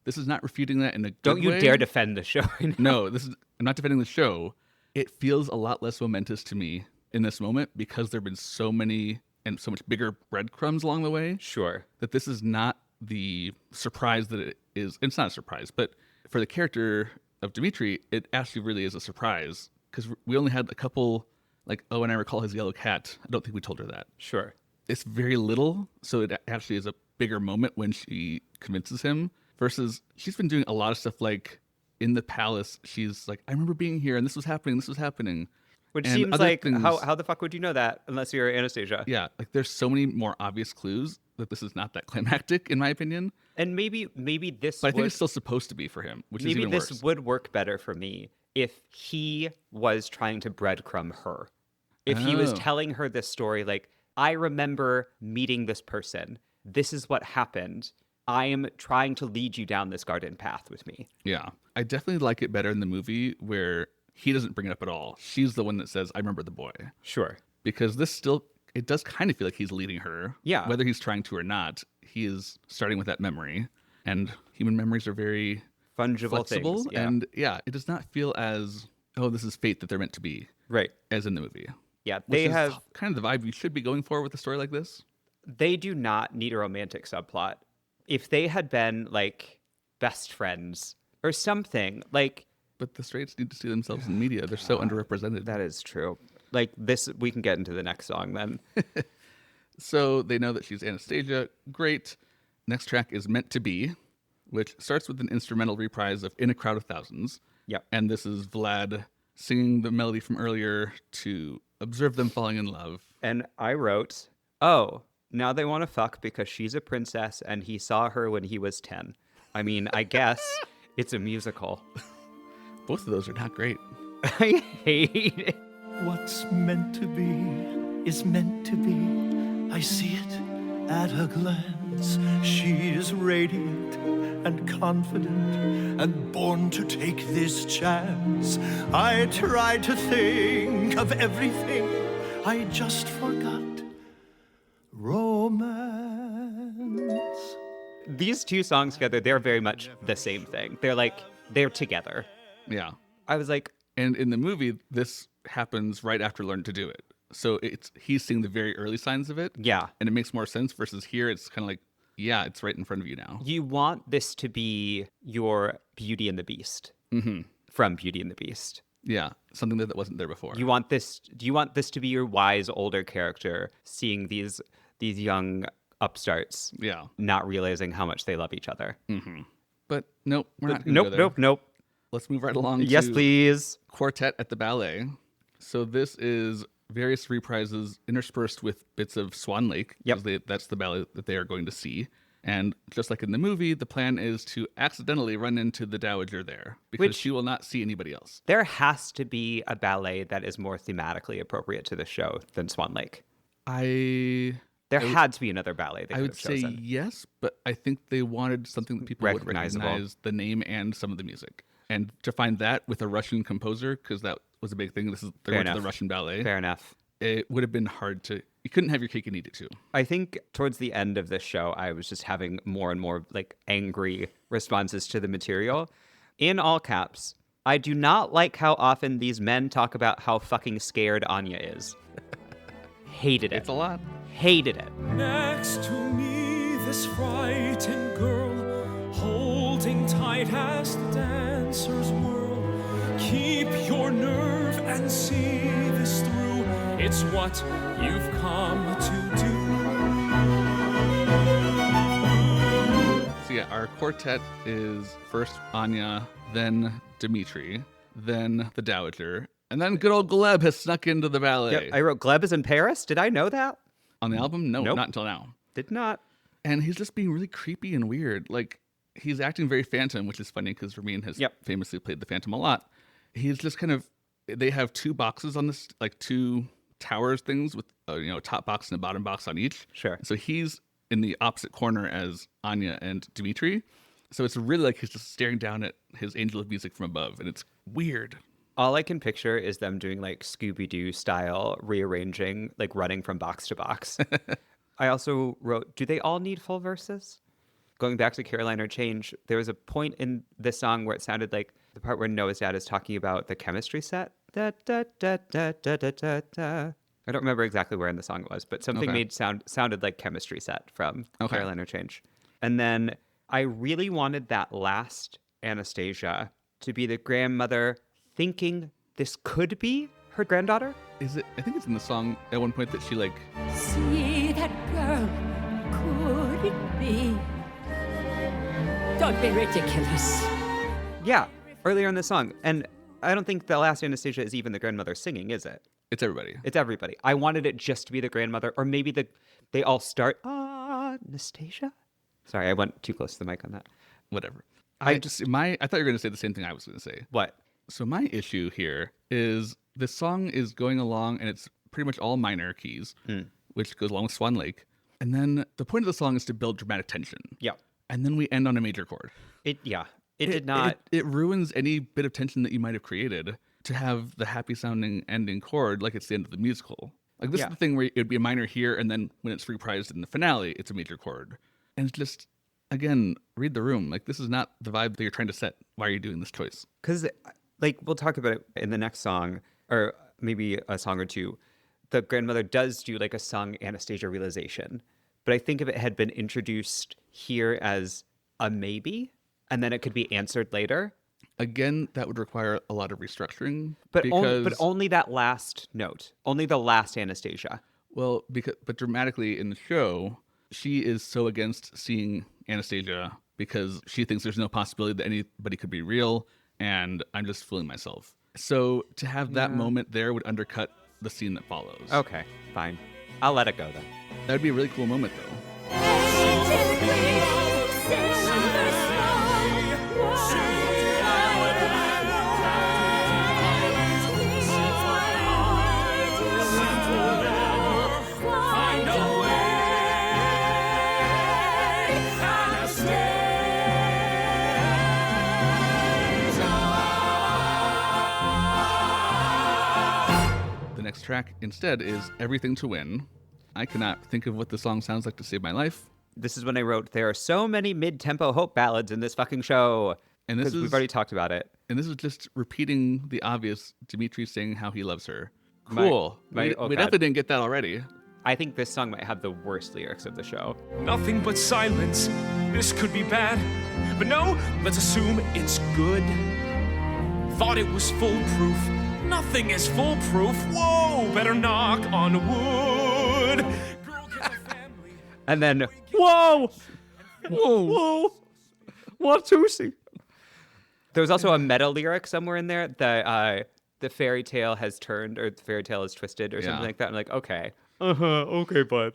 this is not refuting that in a good Don't you way. dare defend the show. No, I'm not defending the show. It feels a lot less momentous to me in this moment because there have been so many and so much bigger breadcrumbs along the way. Sure. That this is not the surprise that it is. It's not a surprise, but for the character of Dimitri, it actually really is a surprise because we only had a couple, like, oh, and I recall his yellow cat. I don't think we told her that. Sure. It's very little, so it actually is a bigger moment when she convinces him versus she's been doing a lot of stuff like in the palace. She's like, I remember being here and this was happening. Which And seems other like, things- how the fuck would you know that unless you're Anastasia? Yeah, like there's so many more obvious clues that this is not that climactic, in my opinion. And maybe this But I think would, it's still supposed to be for him, which is maybe even this worse. would work better for me if he was trying to breadcrumb her. If he was Oh. telling her this story, like, I remember meeting this person. This is what happened. I am trying to lead you down this garden path with me. Yeah, I definitely like it better in the movie where he doesn't bring it up at all. She's the one that says, I remember the boy. Sure. Because it does kind of feel like he's leading her. Yeah. Whether he's trying to or not, he is starting with that memory. And human memories are very Fungible flexible. things. Yeah. And yeah, it does not feel as, oh, this is fate that they're meant to be, Right. as in the movie. Yeah. Which They is have kind of the vibe you should be going for with a story like this. They do not need a romantic subplot. If they had been like best friends or something, like. But the straights need to see themselves in media. They're so underrepresented. That is true. Like this, we can get into the next song then. So they know that she's Anastasia. Great. Next track is Meant to Be, which starts with an instrumental reprise of In a Crowd of Thousands. Yep. And this is Vlad singing the melody from earlier to observe them falling in love. And I wrote, oh, now they want to fuck because she's a princess and he saw her when he was 10. I mean, I guess it's a musical. Both of those are not great. I hate it. What's meant to be is meant to be. I see it at a glance. She is radiant and confident and born to take this chance. I tried to think of everything. I just forgot romance. These two songs together, they're very much the same thing. They're together. Yeah. I was like, And in the movie, this happens right after Learn to Do It. So he's seeing the very early signs of it. yeah. And it makes more sense versus here, it's kind of like, yeah, it's right in front of you now. You want this to be your Beauty and the Beast from Beauty and the Beast. Yeah, something that wasn't there before. Do you want this to be your wise older character seeing these young upstarts Yeah. not realizing how much they love each other? But nope, we're not going to go there. Nope. Let's move right along Yes, to please. Quartet at the Ballet. So this is various reprises interspersed with bits of Swan Lake. Yep. Because that's the ballet that they are going to see. And just like in the movie, the plan is to accidentally run into the Dowager there because she will not see anybody else. There has to be a ballet that is more thematically appropriate to the show than Swan Lake. There had to be another ballet they I could would have say chosen. yes, but I think they wanted something that people would Recognizable. recognize the name and some of the music. And to find that with a Russian composer, because that was a big thing. They're going to the Russian ballet. Fair enough. It would have been hard to. You couldn't have your cake and eat it too. I think towards the end of this show, I was just having more and more like angry responses to the material. In all caps, I do not like how often these men talk about how fucking scared Anya is. Hated it. It's a lot. Hated it. Next to me, this frightened girl, holding tight as the dancers whirl. Keep your nerve and see this through. It's what you've come to do. So yeah, our quartet is first Anya, then Dmitri, then the Dowager, and then good old Gleb has snuck into the ballet. Yep, I wrote Gleb is in Paris. Did I know that? On the album? No, Nope. not until now. Did not. And he's just being really creepy and weird. Like, he's acting very Phantom, which is funny because Ramin has famously played the Phantom a lot. He's just kind of, they have two boxes on this, like two towers things with a top box and a bottom box on each. Sure. So he's in the opposite corner as Anya and Dmitri. So it's really like he's just staring down at his angel of music from above, and it's weird. All I can picture is them doing like Scooby-Doo style rearranging, like running from box to box. I also wrote, do they all need full verses? Going back to Caroline or Change, there was a point in this song where it sounded like the part where Noah's dad is talking about the chemistry set. Da, da, da, da, da, da, da, da. I don't remember exactly where in the song it was, but something sounded like chemistry set from Caroline or Change. And then I really wanted that last Anastasia to be the grandmother thinking this could be her granddaughter. Is it? I think it's in the song at one point that she like. See that girl? Could it be? Don't be ridiculous. Yeah, earlier in the song. And I don't think the last Anastasia is even the grandmother singing, is it? It's everybody. It's everybody. I wanted it just to be the grandmother, or maybe they all start Anastasia. Sorry, I went too close to the mic on that. Whatever. I thought you were going to say the same thing I was going to say. What? So my issue here is this song is going along and it's pretty much all minor keys, which goes along with Swan Lake. And then the point of the song is to build dramatic tension. Yeah. And then we end on a major chord. It did not. It ruins any bit of tension that you might have created to have the happy sounding ending chord like it's the end of the musical. Like this is the thing where it would be a minor here and then when it's reprised in the finale, it's a major chord. And it's just, again, read the room. Like this is not the vibe that you're trying to set. Why are you doing this choice? Because, like, we'll talk about it in the next song, or maybe a song or two. The grandmother does do like a sung Anastasia realization, but I think if it had been introduced here as a maybe, and then it could be answered later. Again, that would require a lot of restructuring. But because, only that last note. Only the last Anastasia. Well, but dramatically in the show, she is so against seeing Anastasia because she thinks there's no possibility that anybody could be real, and I'm just fooling myself. So to have that moment there would undercut the scene that follows. Okay, fine. I'll let it go then. That would be a really cool moment, though. The next track instead is Everything to Win. I cannot think of what the song sounds like to save my life. This is when I wrote, there are so many mid-tempo hope ballads in this fucking show. And this is, we've already talked about it. And this is just repeating the obvious, Dimitri saying how he loves her. Cool. We definitely didn't get that already. I think this song might have the worst lyrics of the show. Nothing but silence. This could be bad. But no, let's assume it's good. Thought it was foolproof. Nothing is foolproof. Whoa, better knock on wood. Girl gets a family. And then, whoa! Whoa! Watusi. There was also a meta lyric somewhere in there that the fairy tale has turned, or the fairy tale is twisted, or something like that. I'm like, okay. Okay, bud.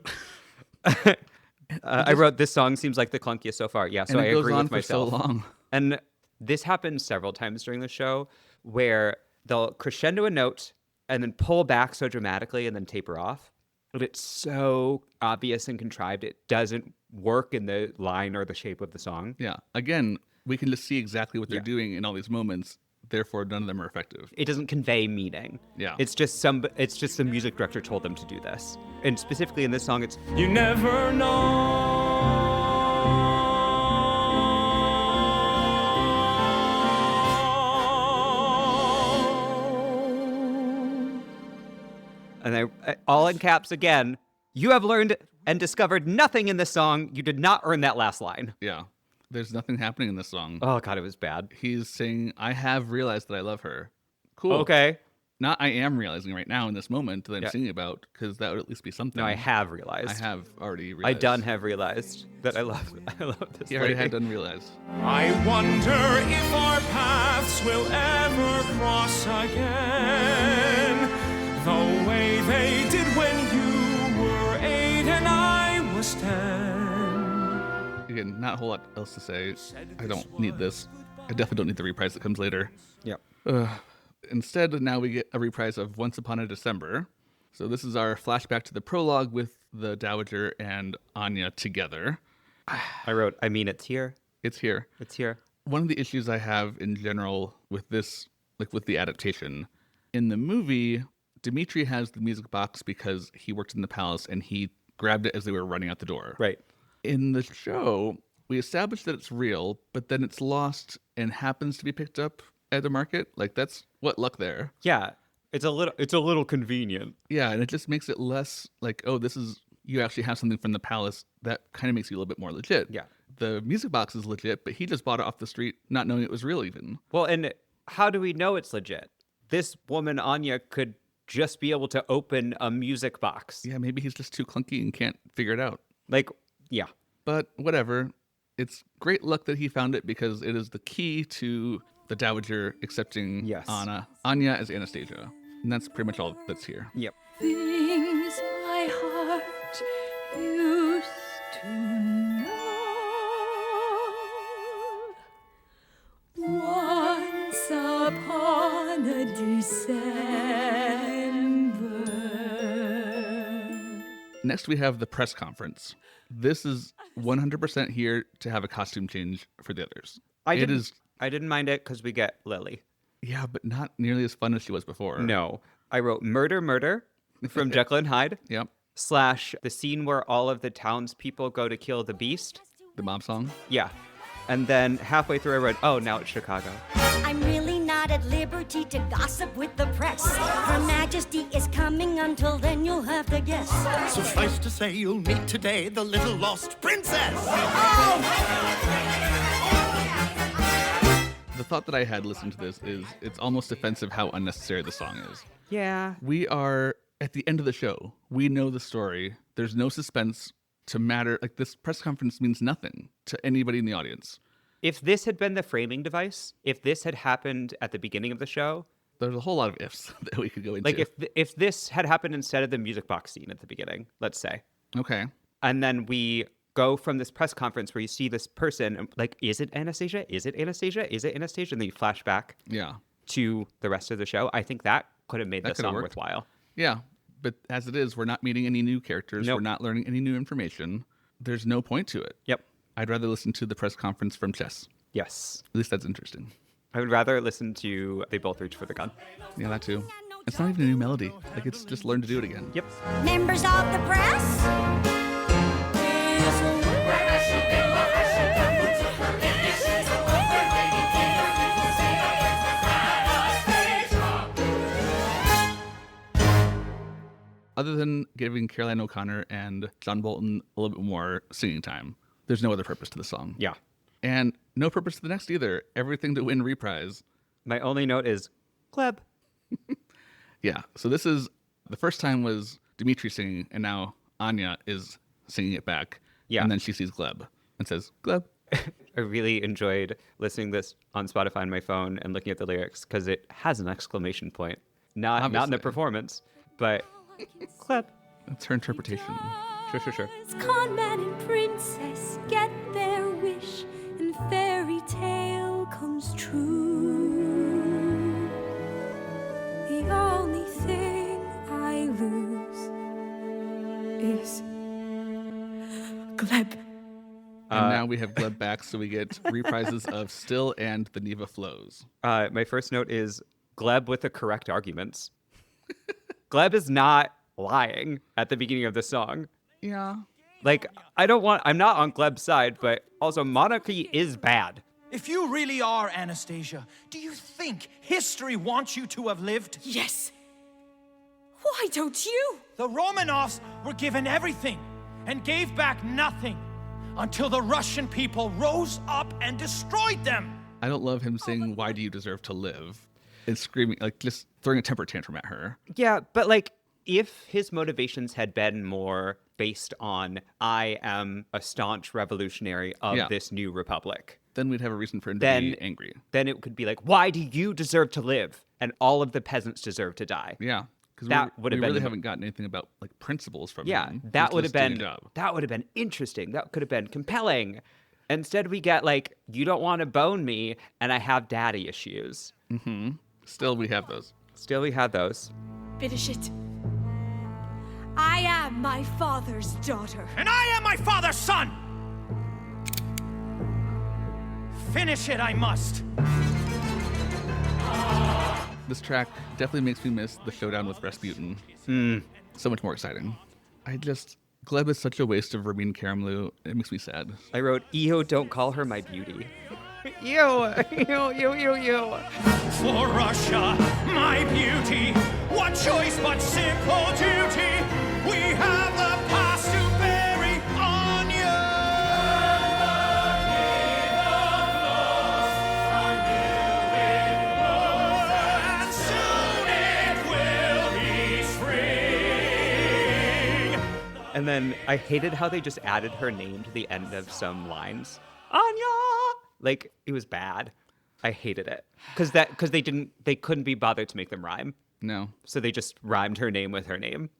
I wrote, this song seems like the clunkiest so far. Yeah, so I agree with myself. So long. And this happened several times during the show where they'll crescendo a note and then pull back so dramatically and then taper off. But it's so obvious and contrived, it doesn't work in the line or the shape of the song. Yeah. Again, we can just see exactly what they're doing in all these moments. Therefore, none of them are effective. It doesn't convey meaning. Yeah. It's just the music director told them to do this. And specifically in this song, it's You never know. and I all in caps again. You have learned and discovered nothing in this song. You did not earn that last line. Yeah. There's nothing happening in this song. Oh, God, it was bad. He's saying, I have realized that I love her. Cool. Okay. Not I am realizing right now in this moment that I'm singing about, because that would at least be something. No, I have realized. I have already realized. I done have realized that I love this You already lady. had done realized. I wonder if our paths will ever cross again, the way they did when you were 8 and I was 10. Again, not a whole lot else to say. I don't need this. I definitely don't need the reprise that comes later. Yep. Instead, now we get a reprise of Once Upon a December. So this is our flashback to the prologue with the Dowager and Anya together. I wrote, I mean, it's here. It's here. It's here. One of the issues I have in general with this, like with the adaptation, in the movie, Dimitri has the music box because he worked in the palace and he grabbed it as they were running out the door. Right. In the show, we established that it's real, but then it's lost and happens to be picked up at the market. Like, that's what luck there. Yeah. It's a little convenient. Yeah, and it just makes it less like, oh, this is, you actually have something from the palace. That kind of makes you a little bit more legit. Yeah. The music box is legit, but he just bought it off the street, not knowing it was real even. Well, and how do we know it's legit? This woman, Anya, could just be able to open a music box. Yeah, maybe he's just too clunky and can't figure it out. Like, yeah. But whatever. It's great luck that he found it because it is the key to the Dowager accepting Anya as Anastasia. And that's pretty much all that's here. Yep. Things my heart used to know. Once upon a December. Next, we have the press conference. This is 100% here to have a costume change for the others. I didn't mind it because we get Lily. Yeah, but not nearly as fun as she was before. No. I wrote Murder from Jekyll and Hyde. Yep. / the scene where all of the townspeople go to kill the beast. The mob song. Yeah. And then halfway through I read, oh, now it's Chicago. I'm really not at liberty to gossip with the press. Her Majesty is coming, until then you'll have to guess. Suffice to say, you'll meet today the little lost princess. The thought that I had listening to this is it's almost offensive how unnecessary the song is. Yeah. We are at the end of the show. We know the story. There's no suspense to matter. Like, this press conference means nothing to anybody in the audience. If this had been the framing device, if this had happened at the beginning of the show, There's a whole lot of ifs that we could go into. like if this had happened instead of the music box scene at the beginning, let's say, Okay. and then we go from this press conference where you see this person, and, like, is it Anastasia? Is it Anastasia? Is it Anastasia? And then you flash back Yeah. to the rest of the show. I think that could have made That the could have song worked. worthwhile. Yeah. But as it is, we're not meeting any new characters. Nope. We're not learning any new information. There's no point to it. Yep. I'd rather listen to the press conference from Chess. Yes. At least that's interesting. I would rather listen to They Both Reach for the Gun. Yeah, that too. It's not even a new melody. Like, it's just learn to do it again. Yep. Members of the press. Other than giving Caroline O'Connor and John Bolton a little bit more singing time, there's no other purpose to the song. Yeah. And no purpose to the next either. Everything to win reprise. My only note is Gleb. Yeah. So this is, the first time was Dimitri singing, and now Anya is singing it back. Yeah. And then she sees Gleb and says, Gleb. I really enjoyed listening to this on Spotify on my phone and looking at the lyrics because it has an exclamation point. Not in the Obviously. performance, but Gleb. That's her interpretation. Sure. Con man and princess get their wish, and fairy tale comes true. The only thing I lose is Gleb. And now we have Gleb back, so we get reprises of Still and The Neva Flows. My first note is Gleb with the correct arguments. Gleb is not lying at the beginning of the song. Yeah. Like, I'm not on Gleb's side, but also monarchy is bad. If you really are Anastasia, do you think history wants you to have lived? Yes. Why don't you? The Romanovs were given everything and gave back nothing until the Russian people rose up and destroyed them. I don't love him saying, why do you deserve to live? And screaming, like, just throwing a temper tantrum at her. Yeah, but like, if his motivations had been more based on, I am a staunch revolutionary of Yeah. this new republic, Then we'd have a reason for him to Then- be angry. then it could be like, why do you deserve to live? And all of the peasants deserve to die. Yeah. Because That would have we been really the- haven't gotten anything about, like, principles from Yeah, him. that He's would have just doing been a job. that would have been interesting. That could have been compelling. Instead, we get like, you don't want to bone me, and I have daddy issues. Still, we have those. Still, we had those. Finish it. I am my father's daughter. And I am my father's son. Finish it, I must. This track definitely makes me miss the showdown with Rasputin. So much more exciting. Gleb is such a waste of Ramin Karimloo. It makes me sad. I wrote, "Ew, don't call her my beauty." Ew. For Russia, my beauty, what choice but simple duty? We have the past to bury on and soon it will be spring. And then I hated how they just added her name to the end of some lines. Anya! Like, it was bad. I hated it. Because they couldn't be bothered to make them rhyme. No. So they just rhymed her name with her name.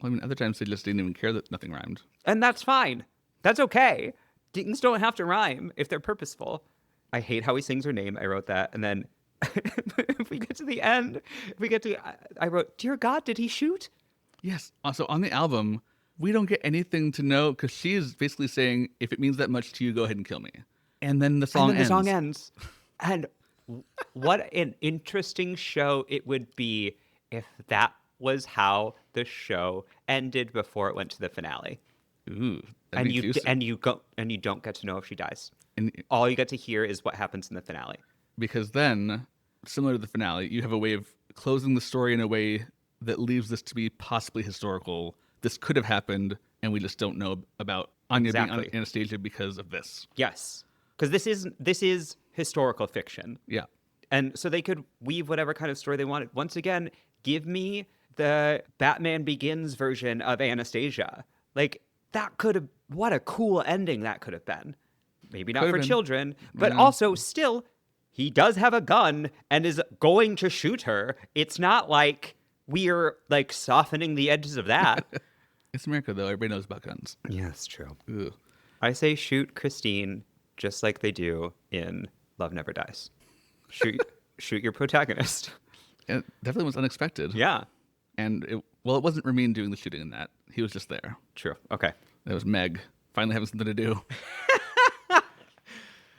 Well, I mean, other times they just didn't even care that nothing rhymed. And that's fine. That's okay. Things don't have to rhyme if they're purposeful. I hate how he sings her name. I wrote that. And then if we get to the end, I wrote, "Dear God, did he shoot?" Yes. Also, on the album, we don't get anything to know because she is basically saying, if it means that much to you, go ahead and kill me. And then the song And then ends. the song ends. And what an interesting show it would be if that was how the show ended before it went to the finale. Ooh. And That'd be juicy. you don't get to know if she dies. And All you get to hear is what happens in the finale. because then similar to the finale, you have a way of closing the story in a way that leaves this to be possibly historical. This could have happened, and we just don't know about Anya Exactly. being Anastasia because of this. Yes. Because this is historical fiction. Yeah. And so they could weave whatever kind of story they wanted. Once again, give me the Batman Begins version of Anastasia. Like, that could have, what a cool ending that could have been. Maybe not Could have for been. children, but Yeah. also still, he does have a gun and is going to shoot her. It's not like we're like softening the edges of that. It's America, though. Everybody knows about guns. Yeah, it's true. Ugh. I say shoot Christine just like they do in Love Never Dies. Shoot your protagonist. It definitely was unexpected. Yeah, And it wasn't Ramin doing the shooting in that. He was just there. true. Okay. That was Meg finally having something to do.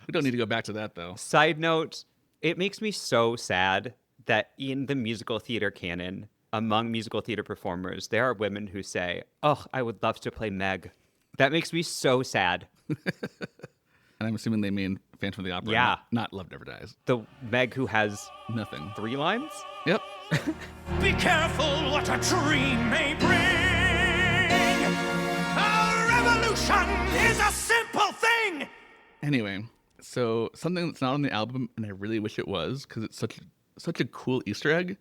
We don't need to go back to that, though. Side note, it makes me so sad that in the musical theater canon, among musical theater performers, there are women who say, "Oh, I would love to play Meg." That makes me so sad. And I'm assuming they mean Phantom of the Opera, Yeah. not Love Never Dies. The Meg who has Nothing. 3 lines? Yep. Be careful what a dream may bring. A revolution is a simple thing. Anyway, so something that's not on the album, and I really wish it was, because it's such a cool Easter egg.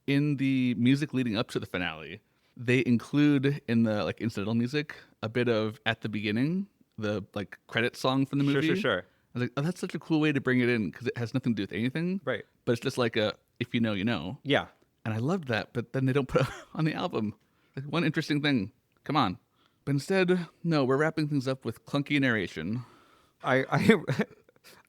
In the music leading up to the finale, they include in the like incidental music a bit of At the Beginning, the like credit song from the movie. Sure. I was like, oh, that's such a cool way to bring it in because it has nothing to do with anything. Right. But it's just like a if you know, you know. Yeah. And I loved that, but then they don't put it on the album. Like one interesting thing. Come on. But instead, no, we're wrapping things up with clunky narration. I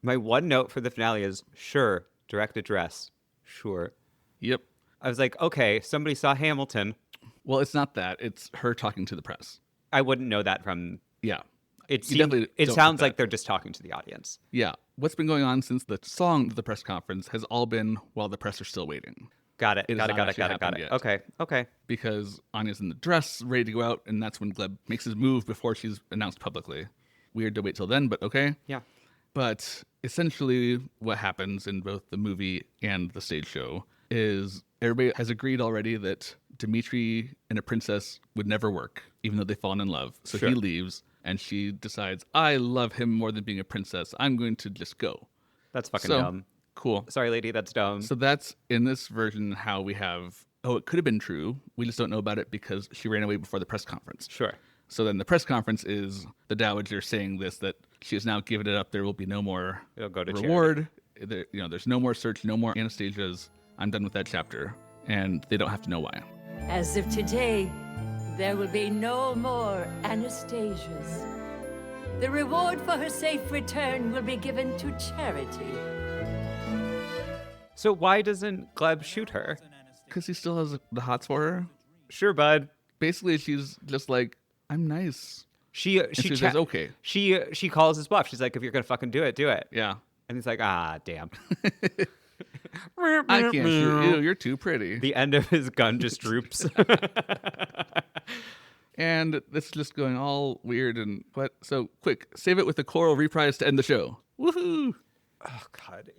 my one note for the finale is sure, direct address. Sure. Yep. I was like, okay, somebody saw Hamilton. Well, it's not that. It's her talking to the press. I wouldn't know that from Yeah. it. You definitely It don't sounds get like that. they're just talking to the audience. Yeah. What's been going on since the song of the press conference has all been while the press are still waiting. Got it. It has Got it. not Got it. actually Got it. Got happened it. yet. Okay. Because Anya's in the dress, ready to go out, and that's when Gleb makes his move before she's announced publicly. Weird to wait till then, but okay. Yeah. But essentially, what happens in both the movie and the stage show is everybody has agreed already that Dimitri and a princess would never work, even though they've fallen in love. So Sure. he leaves, and she decides, I love him more than being a princess. I'm going to just go. That's fucking So, dumb. Cool. Sorry, lady. That's dumb. So that's in this version how we have, it could have been true. We just don't know about it because she ran away before the press conference. Sure. So then the press conference is the Dowager saying this, that she has now given it up. There will be no more It'll go to reward. There, there's no more search, no more Anastasias. I'm done with that chapter. And they don't have to know why. As of today, there will be no more Anastasias. The reward for her safe return will be given to charity. So why doesn't Gleb shoot her? Because he still has the hots for her. Sure, bud. Basically, she's just like, I'm nice. She she says, okay. She calls his bluff. She's like, if you're gonna fucking do it, do it. Yeah. And he's like, ah, damn. I can't shoot you. You're too pretty. The end of his gun just droops. And this is just going all weird and what? So quick, save it with the choral reprise to end the show. Woohoo! Oh God,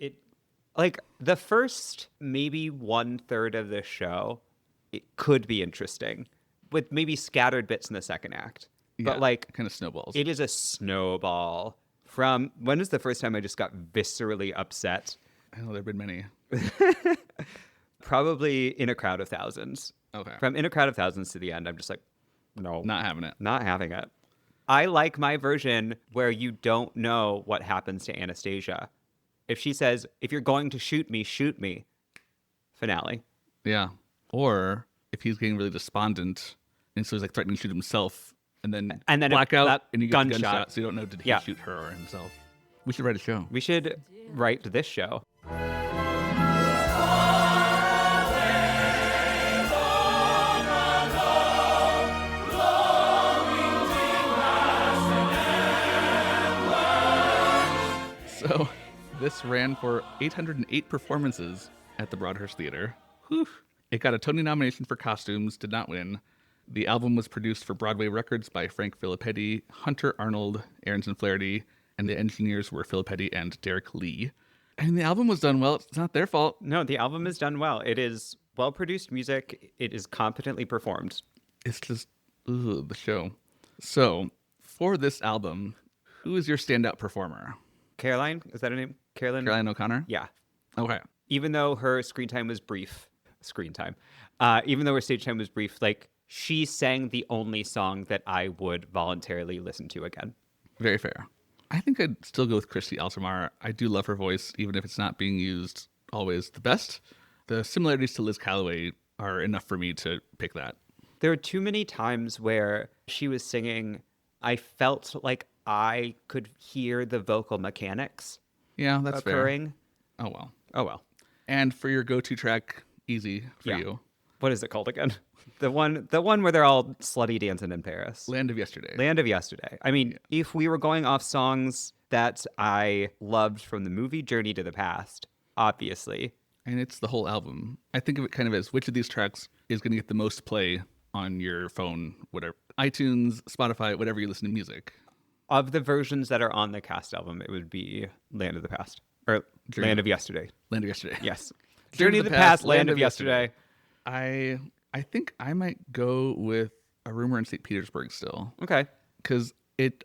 like the first maybe 1/3 of the show, it could be interesting, with maybe scattered bits in the second act. But like, kind of snowballs. it is a snowball. From when is the first time I just got viscerally upset? I know there've been many. Probably In a Crowd of Thousands. Okay. From In a Crowd of Thousands to the end, I'm just like, no, Not having it. not having it. I like my version where you don't know what happens to Anastasia. If she says, if you're going to shoot me, finale. Yeah. Or if he's getting really despondent and so he's like threatening to shoot himself and then blackout that and you get the gunshot. gunshot so you don't know did he Yeah. shoot her or himself. We should write a show. We should write this show. So this ran for 808 performances at the Broadhurst Theater. Whew. It got a Tony nomination for costumes, did not win. The album was produced for Broadway Records by Frank Filippetti, Hunter Arnold, Aronson Flaherty, and the engineers were Filippetti and Derek Lee. I mean, the album was done well. It's not their fault. No, the album is done well. It is well-produced music. It is competently performed. It's just the show. So, for this album, who is your standout performer? Caroline, is that her name? Caroline O'Connor? Yeah. Okay. Even though her screen time was brief, even though her stage time was brief, like, she sang the only song that I would voluntarily listen to again. Very fair. I think I'd still go with Christy Altamar. I do love her voice, even if it's not being used always the best. The similarities to Liz Calloway are enough for me to pick that. There were too many times where she was singing, I felt like I could hear the vocal mechanics Yeah, that's occurring. Fair. Oh, well. Oh, well. And for your go-to track, easy for you. What is it called again? The one where they're all slutty dancing in Paris. Land of Yesterday. Land of Yesterday. I mean, if we were going off songs that I loved from the movie Journey to the Past, obviously. And it's the whole album. I think of it kind of as which of these tracks is going to get the most play on your phone, whatever. iTunes, Spotify, whatever you listen to music. Of the versions that are on the cast album, it would be Land of the Past. Or Land of Yesterday. Land of Yesterday. Yes. Journey to the Past, Land of Yesterday. I think I might go with A Rumor in St. Petersburg still. Okay. Because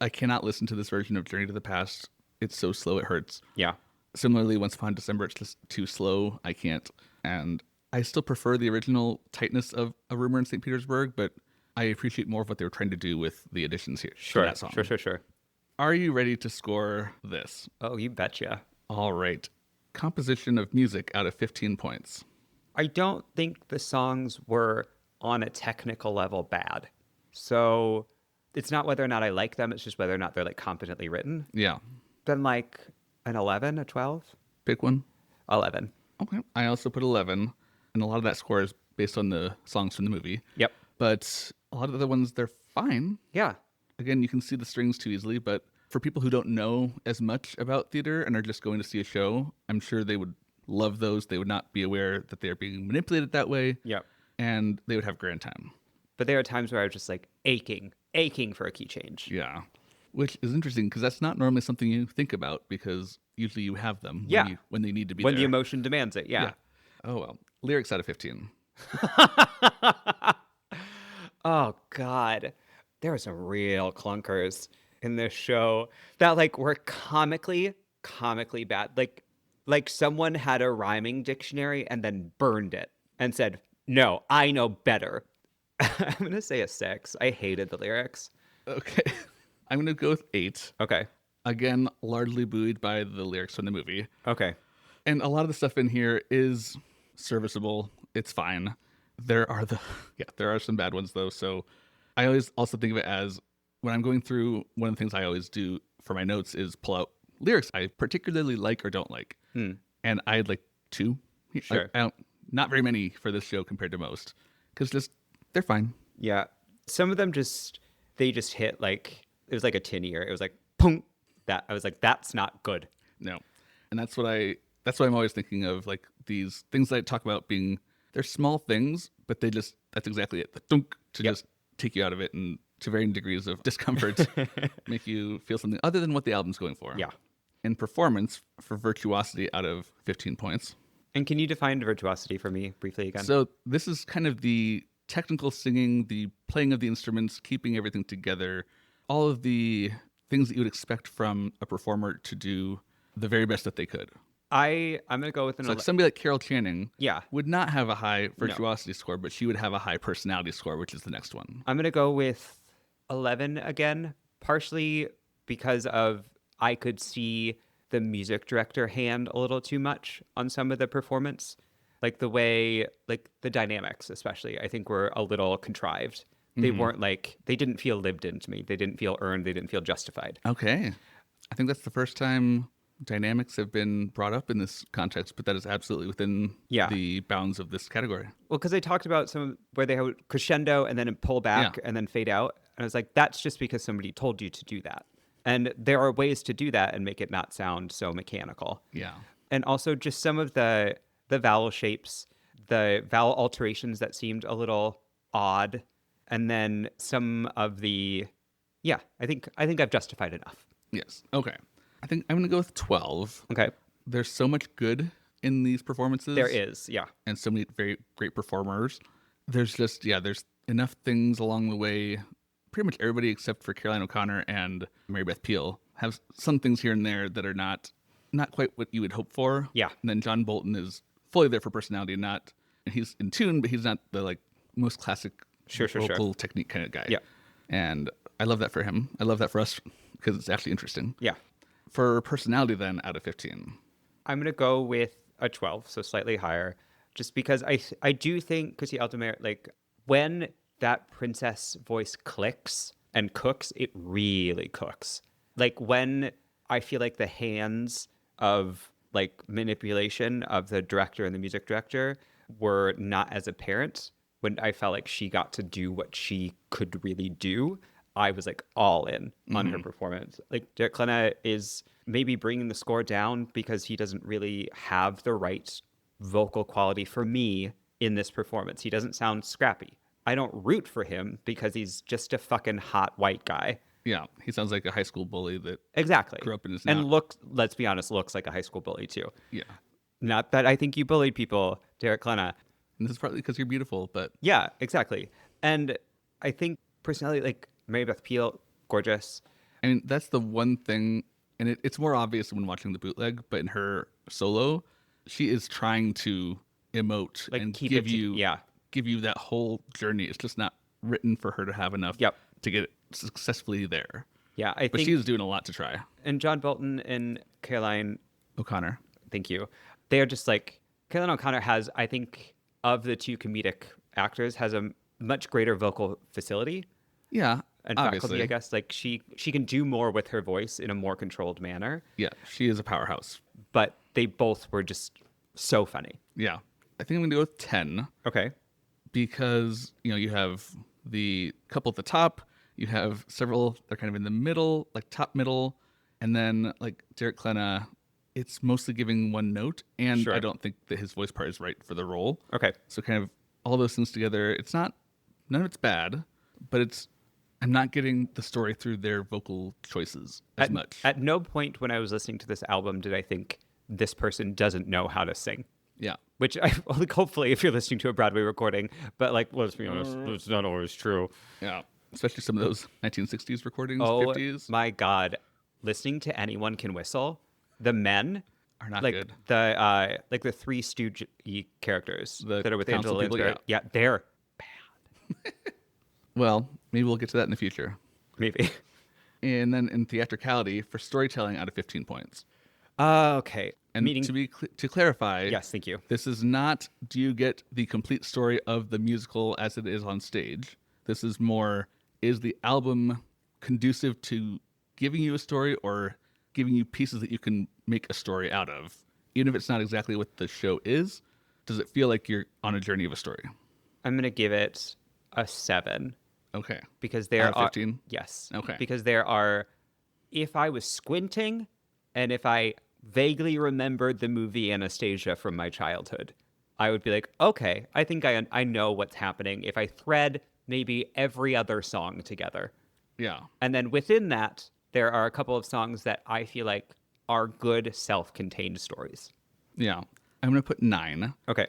I cannot listen to this version of Journey to the Past. It's so slow it hurts. Yeah. Similarly, Once Upon December, it's just too slow. I can't. And I still prefer the original tightness of A Rumor in St. Petersburg, but I appreciate more of what they were trying to do with the additions here. Sure. To that song. Sure. Are you ready to score this? Oh, you betcha. All right. Composition of music out of 15 points. I don't think the songs were on a technical level bad. So it's not whether or not I like them. It's just whether or not they're like competently written. Yeah. Then like an 11, a 12? Pick one. 11. Okay. I also put 11. And a lot of that score is based on the songs from the movie. Yep. But a lot of the other ones, they're fine. Yeah. Again, you can see the strings too easily. But for people who don't know as much about theater and are just going to see a show, I'm sure they would love those. They would not be aware that they're being manipulated that way. Yep. And they would have grand time. But there are times where I was just like aching for a key change. Yeah. Which is interesting because that's not normally something you think about because usually you have them when they need to be when there. the emotion demands it. Yeah. Oh, well. Lyrics out of 15. Oh, God. There are some real clunkers in this show that like were comically bad. Like someone had a rhyming dictionary and then burned it and said, no, I know better. I'm going to say a 6. I hated the lyrics. Okay. I'm going to go with 8. Okay. Again, largely buoyed by the lyrics from the movie. Okay. And a lot of the stuff in here is serviceable. It's fine. There are some bad ones though. So I always also think of it as when I'm going through, one of the things I always do for my notes is pull out lyrics I particularly like or don't like. And I had like 2. Sure. Not very many for this show compared to most. Because they're fine. Yeah. Some of them they just hit like, it was like a tin ear. It was like, boom. I was like, that's not good. No. And that's why I'm always thinking of like these things that I talk about being, they're small things, but that's exactly it. The dunk to just take you out of it and to varying degrees of discomfort, make you feel something other than what the album's going for. Yeah. In performance, for virtuosity out of 15 points. And can you define virtuosity for me briefly again? So this is kind of the technical singing, the playing of the instruments, keeping everything together, all of the things that you would expect from a performer to do the very best that they could. I'm going to go with like somebody like Carol Channing Yeah. would not have a high virtuosity score, but she would have a high personality score, which is the next one. I'm going to go with 11 again, partially because of I could see the music director hand a little too much on some of the performance. Like the way, like the dynamics especially, I think were a little contrived. They weren't like, they didn't feel lived into me. They didn't feel earned. They didn't feel justified. Okay. I think that's the first time dynamics have been brought up in this context, but that is absolutely within the bounds of this category. Well, because they talked about some where they would crescendo and then pull back and then fade out. And I was like, that's just because somebody told you to do that. And there are ways to do that and make it not sound so mechanical. Yeah. And also just some of the vowel shapes, the vowel alterations that seemed a little odd. And then some of I think I've justified enough. Yes. Okay. I think I'm going to go with 12. Okay. there's so much good in these performances. There is, yeah. And so many very great performers. There's just, there's enough things along the way. Pretty much everybody except for Caroline O'Connor and Mary Beth Peele have some things here and there that are not quite what you would hope for. Yeah. And then John Bolton is fully there for personality, and he's in tune, but he's not the like most classic vocal technique kind of guy. Yeah. And I love that for him. I love that for us because it's actually interesting. Yeah. For personality then, out of 15. I'm going to go with a 12, so slightly higher, just because I do think Chrissy Altomare, like, when that princess voice clicks and cooks, it really cooks. Like, when I feel like the hands of, like, manipulation of the director and the music director were not as apparent, when I felt like she got to do what she could really do, I was, like, all in on her performance. Like, Derek Klena is maybe bringing the score down because he doesn't really have the right vocal quality for me in this performance. He doesn't sound scrappy. I don't root for him because he's just a fucking hot white guy. Yeah, he sounds like a high school bully that exactly grew up in his and looks, let's be honest, looks like a high school bully too. Yeah. Not that I think you bullied people, Derek Klena. And this is partly because you're beautiful, but... Yeah, exactly. And I think personality, like Mary Beth Peele, gorgeous. I mean, that's the one thing, and it's more obvious when watching the bootleg, but in her solo, she is trying to emote Like, and keep give it give you that whole journey. It's just not written for her to have enough to get it successfully there. Yeah, but she's doing a lot to try. And John Bolton and Caroline O'Connor. Thank you. They are just like, Caroline O'Connor has, I think, of the two comedic actors, has a much greater vocal facility. Yeah, and faculty, I guess. Like, she can do more with her voice in a more controlled manner. Yeah, she is a powerhouse. But they both were just so funny. Yeah. I think I'm going to go with 10. Okay. Because, you have the couple at the top, you have several, they're kind of in the middle, like top middle, and then like Derek Klena, it's mostly giving one note, and I don't think that his voice part is right for the role. Okay. So kind of all those things together, none of it's bad, but I'm not getting the story through their vocal choices as much. At no point when I was listening to this album did I think this person doesn't know how to sing. Yeah. Which hopefully if you're listening to a Broadway recording, but like, let's be honest, it's not always true. Yeah. Especially some of those 1960s recordings, 50s. My God. Listening to Anyone Can Whistle, the men are not like good. The Three Stooge characters that are with Angela Lansbury. Yeah, they're bad. Well, maybe we'll get to that in the future. Maybe. And then in theatricality, for storytelling, out of 15 points. Okay. And to clarify, yes, thank you. This is not, do you get the complete story of the musical as it is on stage? This is more, is the album conducive to giving you a story or giving you pieces that you can make a story out of? Even if it's not exactly what the show is, does it feel like you're on a journey of a story? I'm going to give it a 7. Okay. Because there are 15? Yes. Okay. Because there are, if I was squinting and if I vaguely remembered the movie Anastasia from my childhood, I would be like, okay, I think I know what's happening if I thread maybe every other song together. Yeah. And then within that, there are a couple of songs that I feel like are good self-contained stories. Yeah. I'm going to put 9. Okay.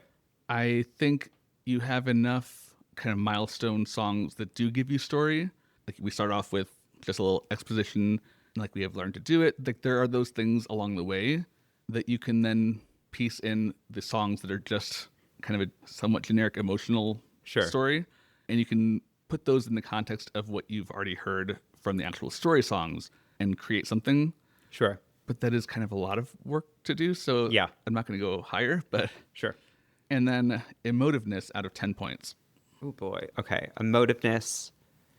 I think you have enough kind of milestone songs that do give you story. Like we start off with just a little exposition, like we have learned to do it. Like there are those things along the way that you can then piece in the songs that are just kind of a somewhat generic emotional story. And you can put those in the context of what you've already heard from the actual story songs and create something. Sure. But that is kind of a lot of work to do. So yeah, I'm not going to go higher, but sure. And then emotiveness out of 10 points. Oh boy. Okay. Emotiveness.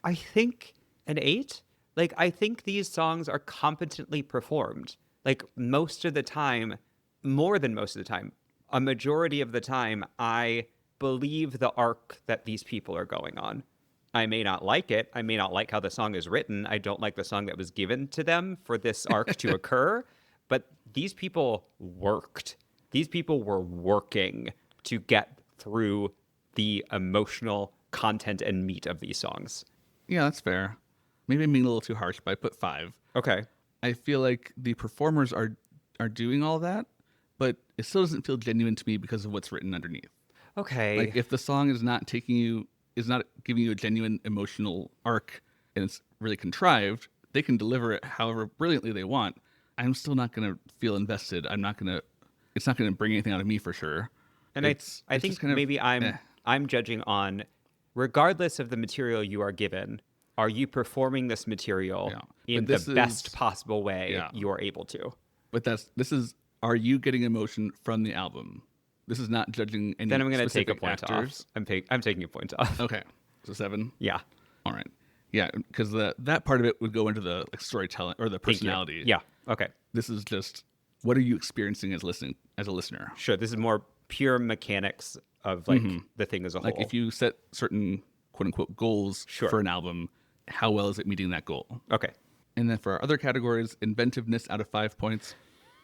I think an 8. Like, I think these songs are competently performed. Like, most of the time, more than most of the time, a majority of the time, I believe the arc that these people are going on. I may not like it. I may not like how the song is written. I don't like the song that was given to them for this arc to occur. But these people worked. These people were working to get through the emotional content and meat of these songs. Yeah, that's fair. Maybe I'm being a little too harsh, but I put 5. Okay. I feel like the performers are doing all that, but it still doesn't feel genuine to me because of what's written underneath. Okay. Like if the song is not giving you a genuine emotional arc and it's really contrived, they can deliver it however brilliantly they want. I'm still not going to feel invested. It's not going to bring anything out of me for sure. And I think just kind of, maybe I'm judging on, regardless of the material you are given, are you performing this material in the best possible way you are able to? But are you getting emotion from the album? This is not judging any. Then I'm going to take a specific point actors. off. I'm taking a point off. Okay, so 7. Yeah. All right. Yeah, because that part of it would go into the storytelling or the personality. Yeah. Okay. This is just what are you experiencing as a listener? Sure. This is more pure mechanics of like the thing as a whole. Like if you set certain quote unquote goals for an album, how well is it meeting that goal? Okay. And then for our other categories, inventiveness out of 5 points.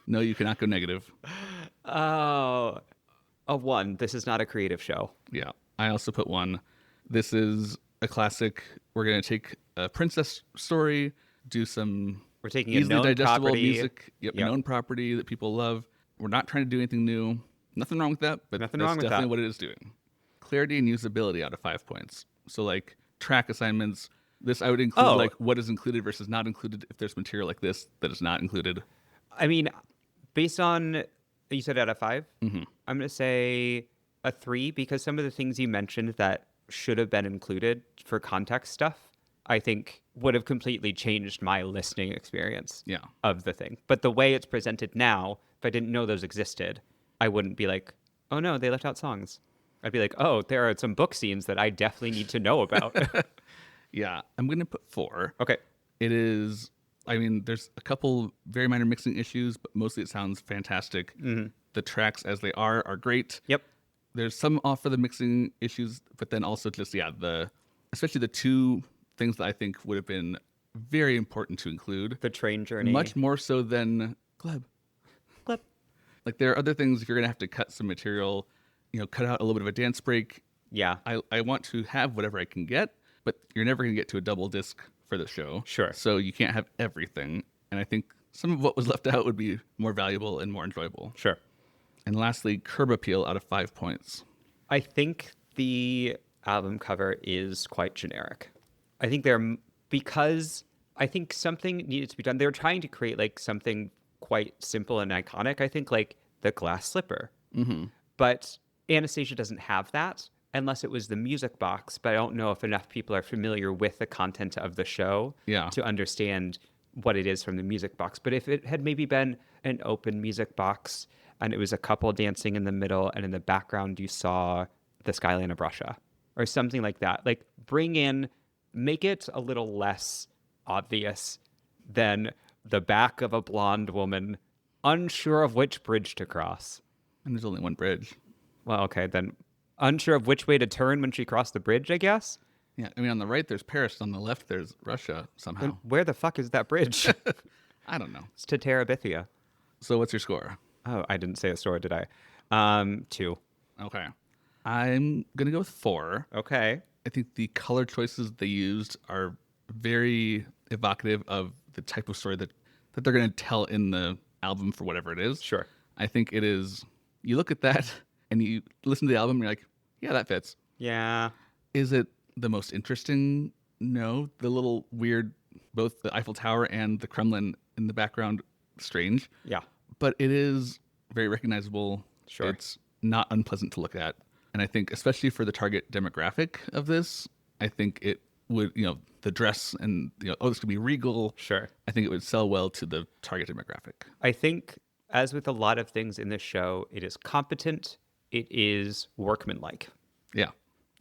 No, you cannot go negative. Oh, a 1. This is not a creative show. Yeah, I also put 1. This is a classic. We're going to take a princess story, do some We're taking easily a known digestible property. music, a known property that people love. We're not trying to do anything new. Nothing wrong with that, but Nothing that's wrong with definitely that. what it is doing. Clarity and usability out of 5 points. So like track assignments, this I would include like what is included versus not included if there's material like this that is not included. I mean, based on, you said out of 5? Mm-hmm. I'm going to say a 3 because some of the things you mentioned that should have been included for context stuff, I think would have completely changed my listening experience of the thing. But the way it's presented now, if I didn't know those existed, I wouldn't be like, oh no, they left out songs. I'd be like, oh, there are some book scenes that I definitely need to know about. Yeah, I'm going to put 4. Okay. It is, I mean, there's a couple very minor mixing issues, but mostly it sounds fantastic. Mm-hmm. The tracks as they are great. Yep. There's some off for the mixing issues, but then also just, especially the 2 things that I think would have been very important to include. The train journey. Much more so than Gleb. Like there are other things if you're going to have to cut some material, cut out a little bit of a dance break. Yeah. I want to have whatever I can get, but you're never going to get to a double disc for the show. Sure. So you can't have everything. And I think some of what was left out would be more valuable and more enjoyable. Sure. And lastly, curb appeal out of 5 points. I think the album cover is quite generic. I think because I think something needed to be done. They were trying to create like something quite simple and iconic. I think like the glass slipper. Mm-hmm. But Anastasia doesn't have that unless it was the music box. But I don't know if enough people are familiar with the content of the show to understand what it is from the music box. But if it had maybe been an open music box and it was a couple dancing in the middle and in the background you saw the skyline of Russia or something like that, like make it a little less obvious than the back of a blonde woman unsure of which bridge to cross. And there's only one bridge. Well, okay, then unsure of which way to turn when she crossed the bridge, I guess? Yeah, I mean, on the right, there's Paris. On the left, there's Russia somehow. Then where the fuck is that bridge? I don't know. It's to Terabithia. So what's your score? Oh, I didn't say a score, did I? 2. Okay. I'm going to go with 4. Okay. I think the color choices they used are very evocative of the type of story that they're going to tell in the album for whatever it is. Sure. I think it is, you look at that and you listen to the album and you're like, yeah, that fits. Yeah. Is it the most interesting? No. The little weird, both the Eiffel Tower and the Kremlin in the background, strange. Yeah. But it is very recognizable. Sure. It's not unpleasant to look at. And I think especially for the target demographic of this, I think it would, the dress and, this could be regal. Sure. I think it would sell well to the target demographic. I think, as with a lot of things in this show, it is competent. It is workmanlike. Yeah.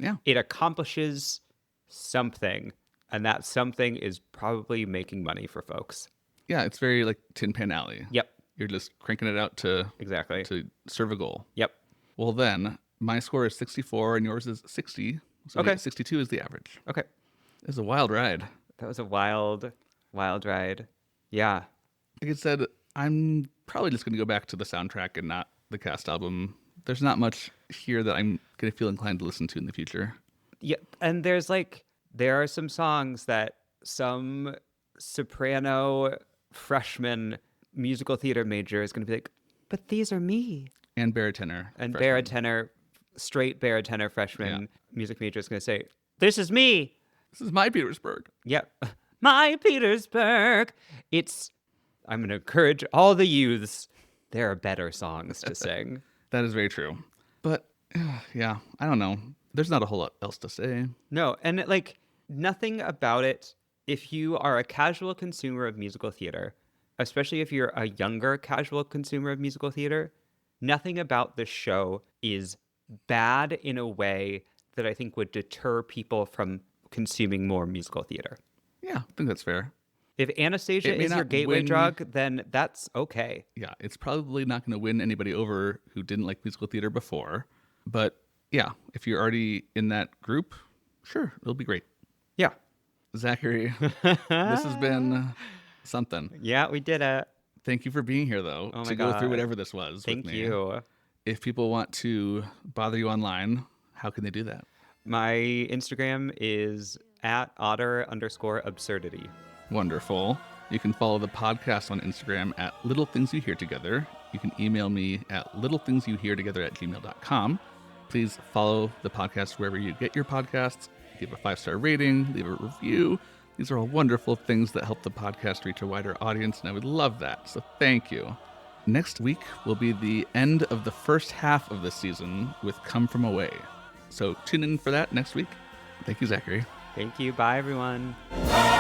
Yeah. It accomplishes something, and that something is probably making money for folks. Yeah, it's very like Tin Pan Alley. Yep. You're just cranking it out to serve a goal. Yep. Well, then my score is 64 and yours is 60. So Okay. 62 is the average. Okay. It's a wild ride. That was a wild ride. Yeah. Like I said, I'm probably just going to go back to the soundtrack and not the cast album. There's not much here that I'm going to feel inclined to listen to in the future. Yeah, and there are some songs that some soprano freshman musical theater major is going to be like, but these are me. And baritone. And freshman. baritone, straight baritone freshman music major is going to say, this is me. This is my Petersburg. Yep. My Petersburg. I'm going to encourage all the youths. There are better songs to sing. That is very true. But yeah, I don't know. There's not a whole lot else to say. No, and like nothing about it. If you are a casual consumer of musical theater, especially if you're a younger casual consumer of musical theater, nothing about the show is bad in a way that I think would deter people from consuming more musical theater. Yeah, I think that's fair. If Anastasia is your not gateway win- drug, then that's okay. Yeah, it's probably not going to win anybody over who didn't like musical theater before. But yeah, if you're already in that group, sure, it'll be great. Yeah. Zachary, this has been something. Yeah, we did it. Thank you for being here, though, Oh my to go through God. whatever this was. Thank with me. you. If people want to bother you online, how can they do that? My Instagram is @otter_absurdity. Wonderful. You can follow the podcast on Instagram at Little Things You Hear Together. You can email me at littlethingsYouHearTogether@gmail.com. Please follow the podcast wherever you get your podcasts. Give a 5-star rating, leave a review. These are all wonderful things that help the podcast reach a wider audience, and I would love that. So thank you. Next week will be the end of the first half of this season with Come From Away. So tune in for that next week. Thank you, Zachary. Thank you. Bye, everyone. Come